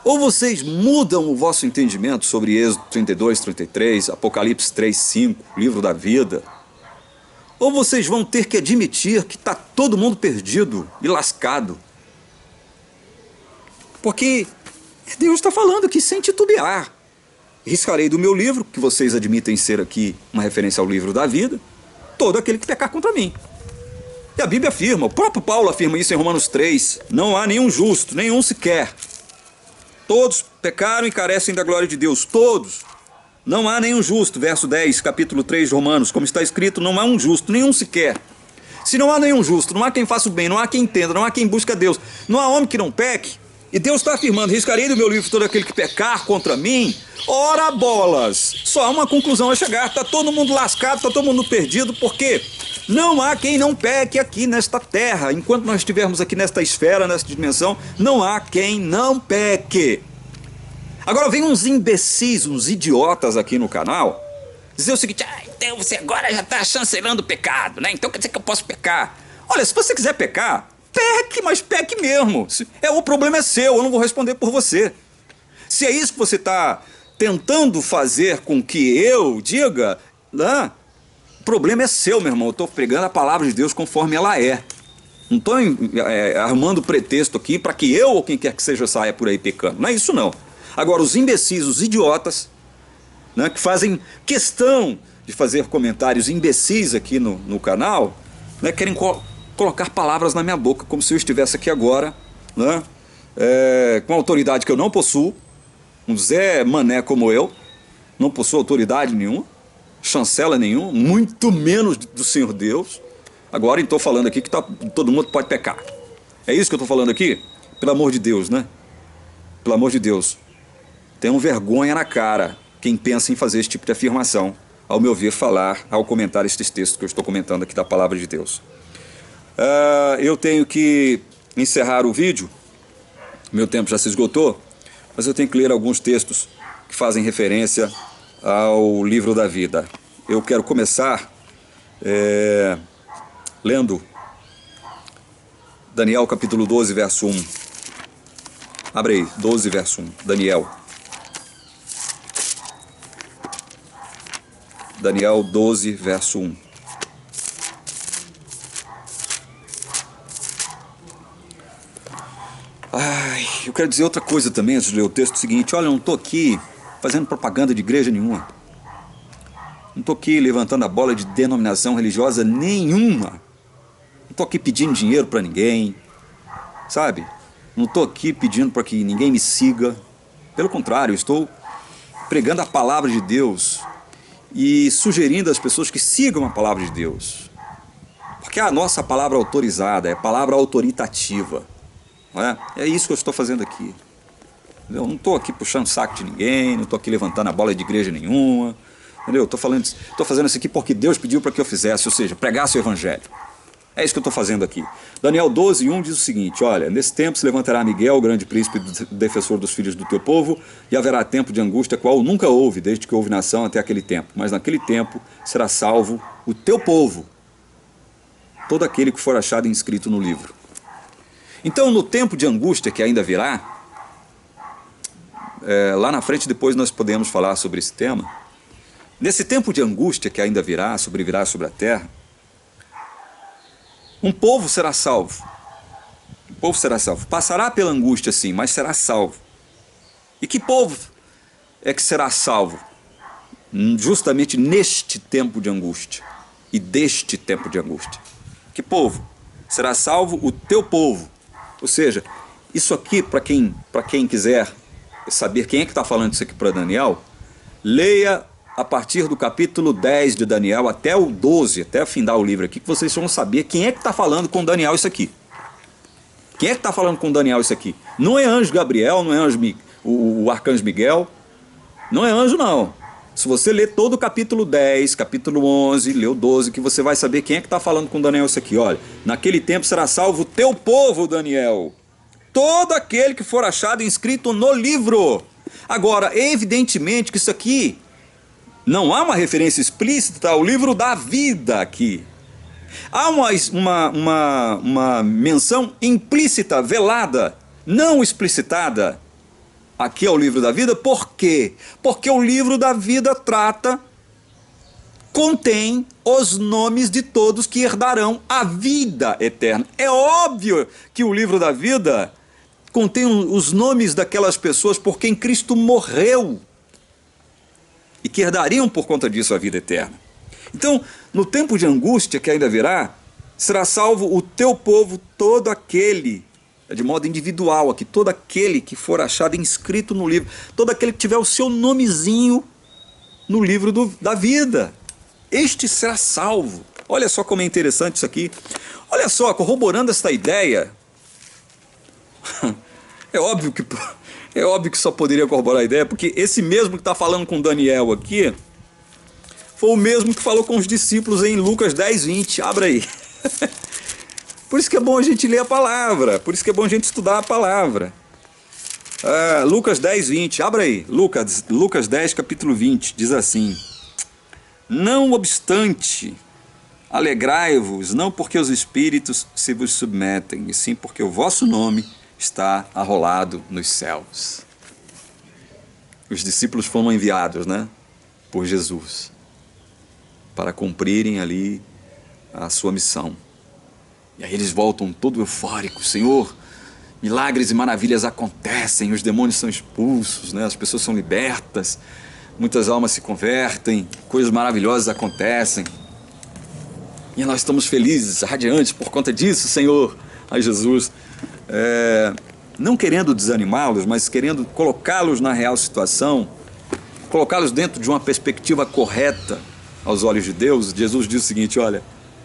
ou vocês mudam o vosso entendimento sobre Êxodo 32, 33, Apocalipse 3, 5, livro da vida, ou vocês vão ter que admitir que está todo mundo perdido e lascado. Porque Deus está falando aqui sem titubear. Riscarei do meu livro, que vocês admitem ser aqui uma referência ao livro da vida, todo aquele que pecar contra mim. E a Bíblia afirma, o próprio Paulo afirma isso em Romanos 3, não há nenhum justo, nenhum sequer. Todos pecaram e carecem da glória de Deus, todos. Não há nenhum justo, verso 10, capítulo 3 de Romanos, como está escrito, não há um justo, nenhum sequer. Se não há nenhum justo, não há quem faça o bem, não há quem entenda, não há quem busque a Deus, não há homem que não peque, e Deus está afirmando, riscarei do meu livro todo aquele que pecar contra mim, ora bolas, só há uma conclusão a chegar, está todo mundo lascado, está todo mundo perdido, porque não há quem não peque aqui nesta terra, enquanto nós estivermos aqui nesta esfera, nesta dimensão, não há quem não peque. Agora vem uns imbecis, uns idiotas aqui no canal, dizer o seguinte, então você agora já está chancelando o pecado, né? Então quer dizer que eu posso pecar. Olha, se você quiser pecar, peque, mas peque mesmo. O problema é seu, eu não vou responder por você. Se é isso que você está tentando fazer com que eu diga, né? O problema é seu, meu irmão. Eu estou pregando a palavra de Deus conforme ela é. Não estou arrumando pretexto aqui para que eu ou quem quer que seja saia por aí pecando. Não é isso não. Agora, os imbecis, os idiotas, né, que fazem questão de fazer comentários imbecis aqui no canal, né, querem colocar palavras na minha boca, como se eu estivesse aqui agora, né, com autoridade que eu não possuo, um Zé Mané como eu, não possuo autoridade nenhuma, chancela nenhuma, muito menos do Senhor Deus. Agora estou falando aqui que todo mundo pode pecar. É isso que eu estou falando aqui? Pelo amor de Deus, né? Pelo amor de Deus. Tenham vergonha na cara quem pensa em fazer esse tipo de afirmação, ao meu ver, falar, ao comentar estes textos que eu estou comentando aqui da palavra de Deus. Eu tenho que encerrar o vídeo, meu tempo já se esgotou, mas eu tenho que ler alguns textos que fazem referência ao livro da vida. Eu quero começar lendo Daniel capítulo 12, verso 1. Abre aí, 12, verso 1. Daniel. Daniel 12, verso 1. Eu quero dizer outra coisa também antes de ler o texto seguinte. Olha, eu não estou aqui fazendo propaganda de igreja nenhuma. Não estou aqui levantando a bola de denominação religiosa nenhuma. Não estou aqui pedindo dinheiro para ninguém, sabe? Não estou aqui pedindo para que ninguém me siga. Pelo contrário, estou pregando a palavra de Deus e sugerindo às pessoas que sigam a palavra de Deus. Porque é a nossa palavra autorizada, é a palavra autoritativa. Não é? É isso que eu estou fazendo aqui. Eu não estou aqui puxando saco de ninguém, não estou aqui levantando a bola de igreja nenhuma. Entendeu? Estou fazendo isso aqui porque Deus pediu para que eu fizesse, ou seja, pregasse o evangelho. É isso que eu estou fazendo aqui. Daniel 12, 1 diz o seguinte: olha, nesse tempo se levantará Miguel, o grande príncipe defensor dos filhos do teu povo, e haverá tempo de angústia, qual nunca houve, desde que houve nação até aquele tempo. Mas naquele tempo será salvo o teu povo, todo aquele que for achado inscrito no livro. Então, no tempo de angústia que ainda virá, lá na frente depois nós podemos falar sobre esse tema. Nesse tempo de angústia que ainda virá, sobrevirá sobre a terra, um povo será salvo. Um povo será salvo. Passará pela angústia, sim, mas será salvo. E que povo é que será salvo? Justamente neste tempo de angústia. E deste tempo de angústia. Que povo? Será salvo o teu povo. Ou seja, isso aqui, para quem quiser saber quem é que está falando isso aqui para Daniel, leia a partir do capítulo 10 de Daniel até o 12, até findar o livro aqui, que vocês vão saber quem é que está falando com Daniel isso aqui. Quem é que está falando com Daniel isso aqui? Não é anjo Gabriel, não é anjo o arcanjo Miguel, não é anjo não. Se você ler todo o capítulo 10, capítulo 11, lê o 12, que você vai saber quem é que está falando com Daniel isso aqui. Olha, naquele tempo será salvo o teu povo, Daniel, todo aquele que for achado inscrito no livro. Agora, evidentemente que isso aqui não há uma referência explícita ao livro da vida aqui. Há uma menção implícita, velada, não explicitada aqui ao livro da vida. Por quê? Porque o livro da vida contém os nomes de todos que herdarão a vida eterna. É óbvio que o livro da vida contém os nomes daquelas pessoas por quem Cristo morreu e que herdariam por conta disso a vida eterna. Então, no tempo de angústia que ainda virá, será salvo o teu povo, todo aquele, de modo individual aqui, todo aquele que for achado inscrito no livro, todo aquele que tiver o seu nomezinho no livro da vida. Este será salvo. Olha só como é interessante isso aqui. Olha só, corroborando esta ideia, é óbvio que só poderia corroborar a ideia, porque esse mesmo que está falando com Daniel aqui, foi o mesmo que falou com os discípulos em Lucas 10, 20. Abra aí. Por isso que é bom a gente ler a palavra, por isso que é bom a gente estudar a palavra. Lucas 10, 20. Abra aí. Lucas 10, capítulo 20. Diz assim: não obstante, alegrai-vos, não porque os espíritos se vos submetem, e sim porque o vosso nome está arrolado nos céus. Os discípulos foram enviados, né, por Jesus para cumprirem ali a sua missão. E aí eles voltam todo eufóricos: Senhor, milagres e maravilhas acontecem, os demônios são expulsos, né, as pessoas são libertas, muitas almas se convertem, coisas maravilhosas acontecem. E nós estamos felizes, radiantes por conta disso, Senhor. Aí Jesus, não querendo desanimá-los, mas querendo colocá-los na real situação, colocá-los dentro de uma perspectiva correta, aos olhos de Deus, Jesus diz o seguinte: olha,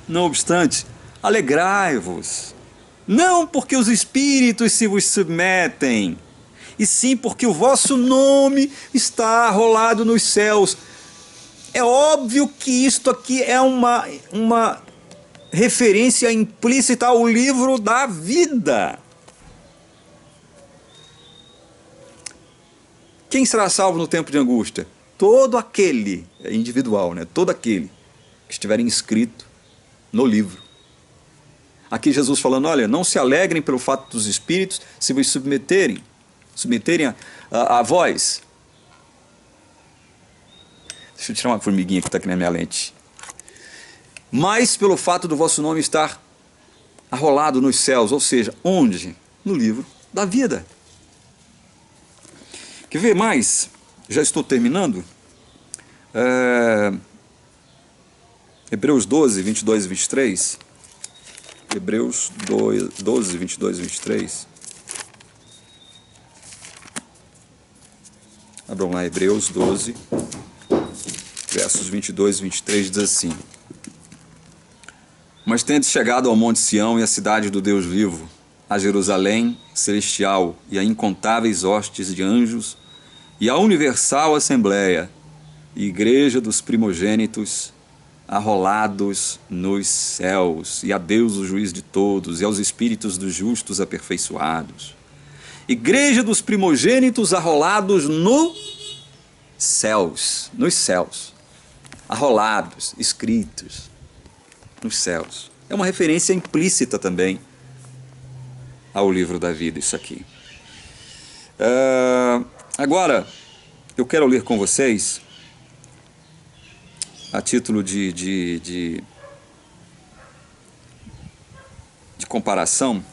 não obstante, alegrai-vos, não porque os espíritos se vos submetem, e sim porque o vosso nome está arrolado nos céus. É óbvio que isto aqui é uma referência implícita ao livro da vida. Quem será salvo no tempo de angústia? Todo aquele, é individual, né? Todo aquele que estiver inscrito no livro. Aqui Jesus falando: olha, não se alegrem pelo fato dos espíritos se vos submeterem a vós. Deixa eu tirar uma formiguinha que está aqui na minha lente. Mas pelo fato do vosso nome estar arrolado nos céus, ou seja, onde? No livro da vida. Quer ver mais? Já estou terminando. Hebreus 12, 22 e 23. Hebreus 12, 22 e 23. Abram lá, Hebreus 12, versos 22 e 23, diz assim: mas tendes chegado ao monte Sião e à cidade do Deus vivo, a Jerusalém celestial e a incontáveis hostes de anjos, e a universal assembleia, e igreja dos primogênitos, arrolados nos céus, e a Deus o juiz de todos, e aos espíritos dos justos aperfeiçoados. Igreja dos primogênitos arrolados nos céus, arrolados, escritos nos céus. É uma referência implícita também ao livro da vida, isso aqui. Agora, eu quero ler com vocês, a título de comparação,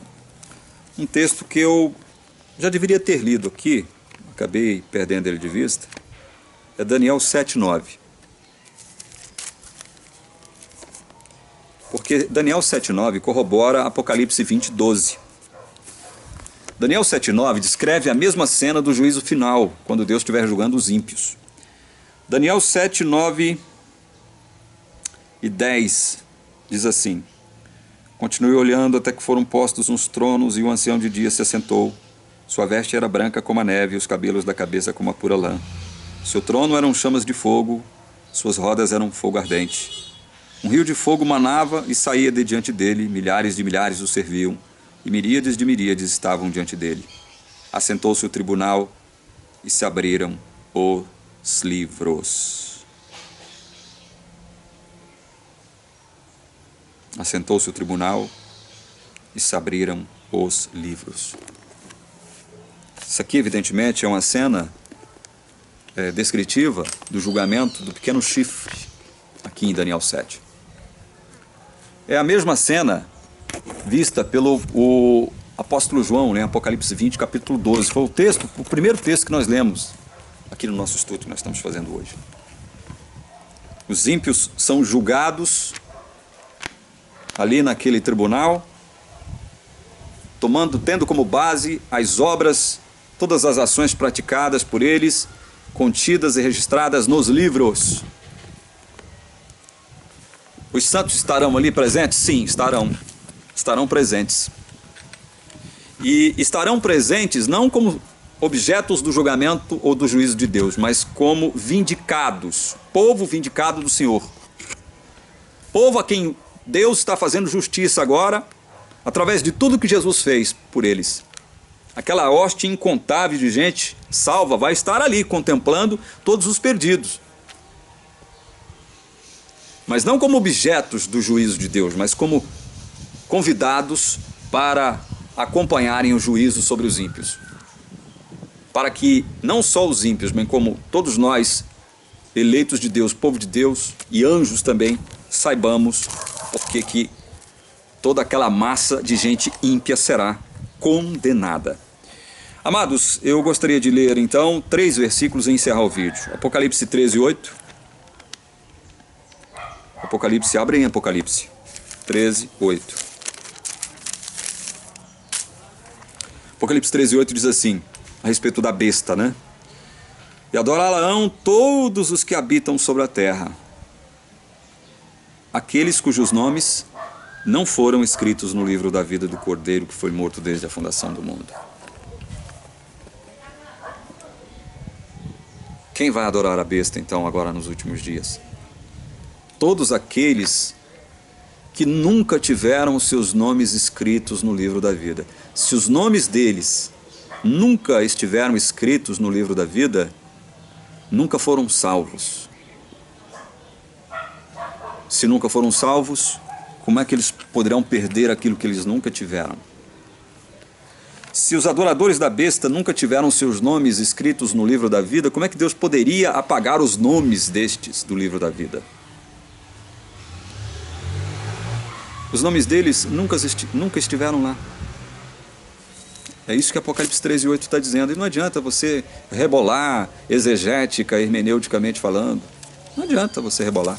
um texto que eu já deveria ter lido aqui, acabei perdendo ele de vista. É Daniel 7:9. Porque Daniel 7:9 corrobora Apocalipse 20:12. Daniel 7:9 descreve a mesma cena do juízo final, quando Deus estiver julgando os ímpios. Daniel 7:9 e 10 diz assim: continuei olhando até que foram postos uns tronos, e o ancião de dia se assentou. Sua veste era branca como a neve, e os cabelos da cabeça como a pura lã. Seu trono eram chamas de fogo, suas rodas eram fogo ardente. Um rio de fogo manava e saía de diante dele, milhares de milhares o serviam, e miríades de miríades estavam diante dele. Assentou-se o tribunal, e se abriram os livros. Assentou-se o tribunal, e se abriram os livros. Isso aqui, evidentemente, é uma cena descritiva do julgamento do pequeno chifre, aqui em Daniel 7. É a mesma cena vista pelo apóstolo João, né, Apocalipse 20, capítulo 12. Foi o primeiro texto que nós lemos aqui no nosso estudo que nós estamos fazendo hoje. Os ímpios são julgados ali naquele tribunal, tendo como base as obras, todas as ações praticadas por eles, contidas e registradas nos livros. Os santos estarão ali presentes? Sim, estarão. Estarão presentes. E estarão presentes não como objetos do julgamento ou do juízo de Deus, mas como vindicados, povo vindicado do Senhor. Povo a quem Deus está fazendo justiça agora, através de tudo que Jesus fez por eles. Aquela hoste incontável de gente salva vai estar ali contemplando todos os perdidos. Mas não como objetos do juízo de Deus, mas como convidados para acompanharem o juízo sobre os ímpios. Para que não só os ímpios, mas como todos nós, eleitos de Deus, povo de Deus e anjos também, saibamos porque que toda aquela massa de gente ímpia será condenada. Amados, eu gostaria de ler então 3 versículos e encerrar o vídeo. Apocalipse 13:8. Abrem Apocalipse 13:8. Apocalipse 13:8 diz assim, a respeito da besta, né? E adorá-la-ão todos os que habitam sobre a terra, aqueles cujos nomes não foram escritos no livro da vida do Cordeiro que foi morto desde a fundação do mundo. Quem vai adorar a besta, então, agora nos últimos dias? Todos aqueles que nunca tiveram os seus nomes escritos no livro da vida. Se os nomes deles nunca estiveram escritos no livro da vida, nunca foram salvos. Se nunca foram salvos, como é que eles poderão perder aquilo que eles nunca tiveram? Se os adoradores da besta nunca tiveram seus nomes escritos no livro da vida, como é que Deus poderia apagar os nomes destes do livro da vida? Os nomes deles nunca estiveram lá. É isso que Apocalipse 13:8 está dizendo. E não adianta você rebolar exegética, hermeneuticamente falando. Não adianta você rebolar.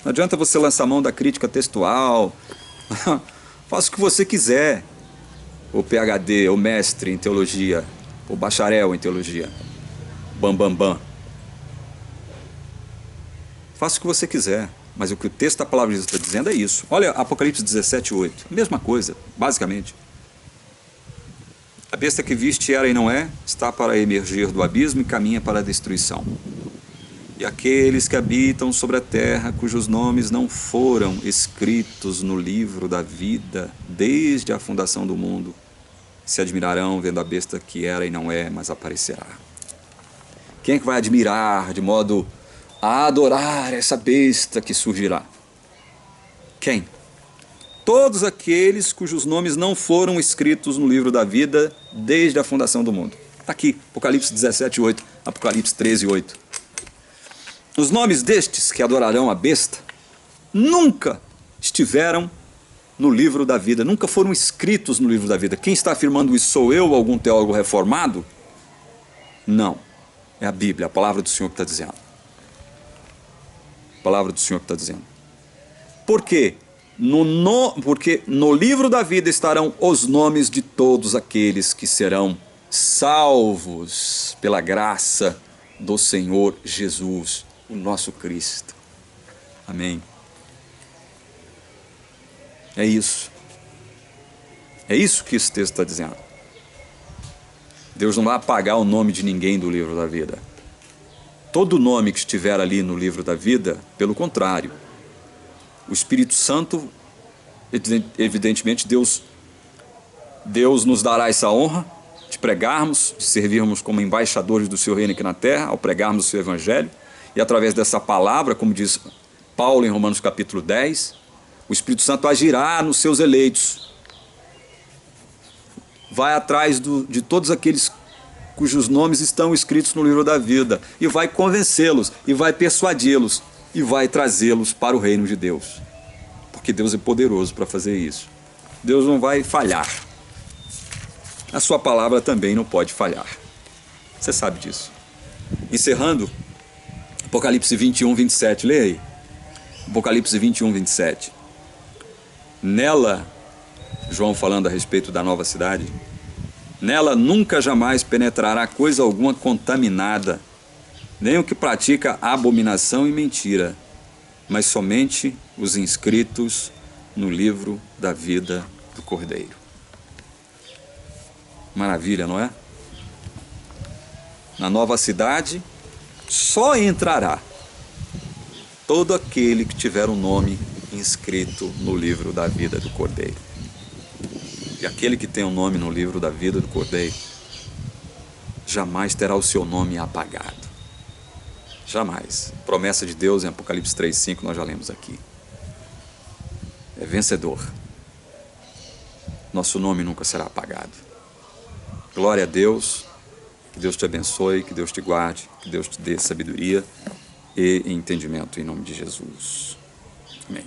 Não adianta você lançar mão da crítica textual. Faça o que você quiser. O PhD, o mestre em teologia, o bacharel em teologia. Bam, bam, bam. Faça o que você quiser. Mas o que o texto da palavra de Deus está dizendo é isso. Olha Apocalipse 17:8. Mesma coisa, basicamente. A besta que viste era e não é, está para emergir do abismo e caminha para a destruição. E aqueles que habitam sobre a terra, cujos nomes não foram escritos no livro da vida desde a fundação do mundo, se admirarão vendo a besta que era e não é, mas aparecerá. Quem é que vai admirar de modo a adorar essa besta que surgirá? Quem? Todos aqueles cujos nomes não foram escritos no livro da vida desde a fundação do mundo. Está aqui, Apocalipse 17:8, Apocalipse 13:8. Os nomes destes que adorarão a besta nunca estiveram no livro da vida, nunca foram escritos no livro da vida. Quem está afirmando isso? Sou eu ou algum teólogo reformado? Não, é a Bíblia, a palavra do Senhor que está dizendo. A palavra do Senhor que está dizendo. Por quê? Porque no livro da vida estarão os nomes de todos aqueles que serão salvos pela graça do Senhor Jesus, o nosso Cristo. Amém. É isso. É isso que esse texto está dizendo. Deus não vai apagar o nome de ninguém do livro da vida. Todo nome que estiver ali no livro da vida, pelo contrário, o Espírito Santo, evidentemente, Deus nos dará essa honra de pregarmos, de servirmos como embaixadores do seu reino aqui na terra, ao pregarmos o seu evangelho, e através dessa palavra, como diz Paulo em Romanos capítulo 10, o Espírito Santo agirá nos seus eleitos, vai atrás de todos aqueles cujos nomes estão escritos no livro da vida, e vai convencê-los, e vai persuadi-los, e vai trazê-los para o reino de Deus. Porque Deus é poderoso para fazer isso. Deus não vai falhar. A sua palavra também não pode falhar. Você sabe disso. Encerrando, Apocalipse 21:27, leia aí. Apocalipse 21:27. Nela, João falando a respeito da nova cidade, nela nunca jamais penetrará coisa alguma contaminada, nem o que pratica abominação e mentira, mas somente os inscritos no livro da vida do Cordeiro. Maravilha, não é? Na nova cidade só entrará todo aquele que tiver um nome inscrito no livro da vida do Cordeiro. E aquele que tem um nome no livro da vida do Cordeiro jamais terá o seu nome apagado. Jamais. Promessa de Deus em Apocalipse 3:5, nós já lemos aqui. É vencedor. Nosso nome nunca será apagado. Glória a Deus. Que Deus te abençoe, que Deus te guarde, que Deus te dê sabedoria e entendimento em nome de Jesus. Amém.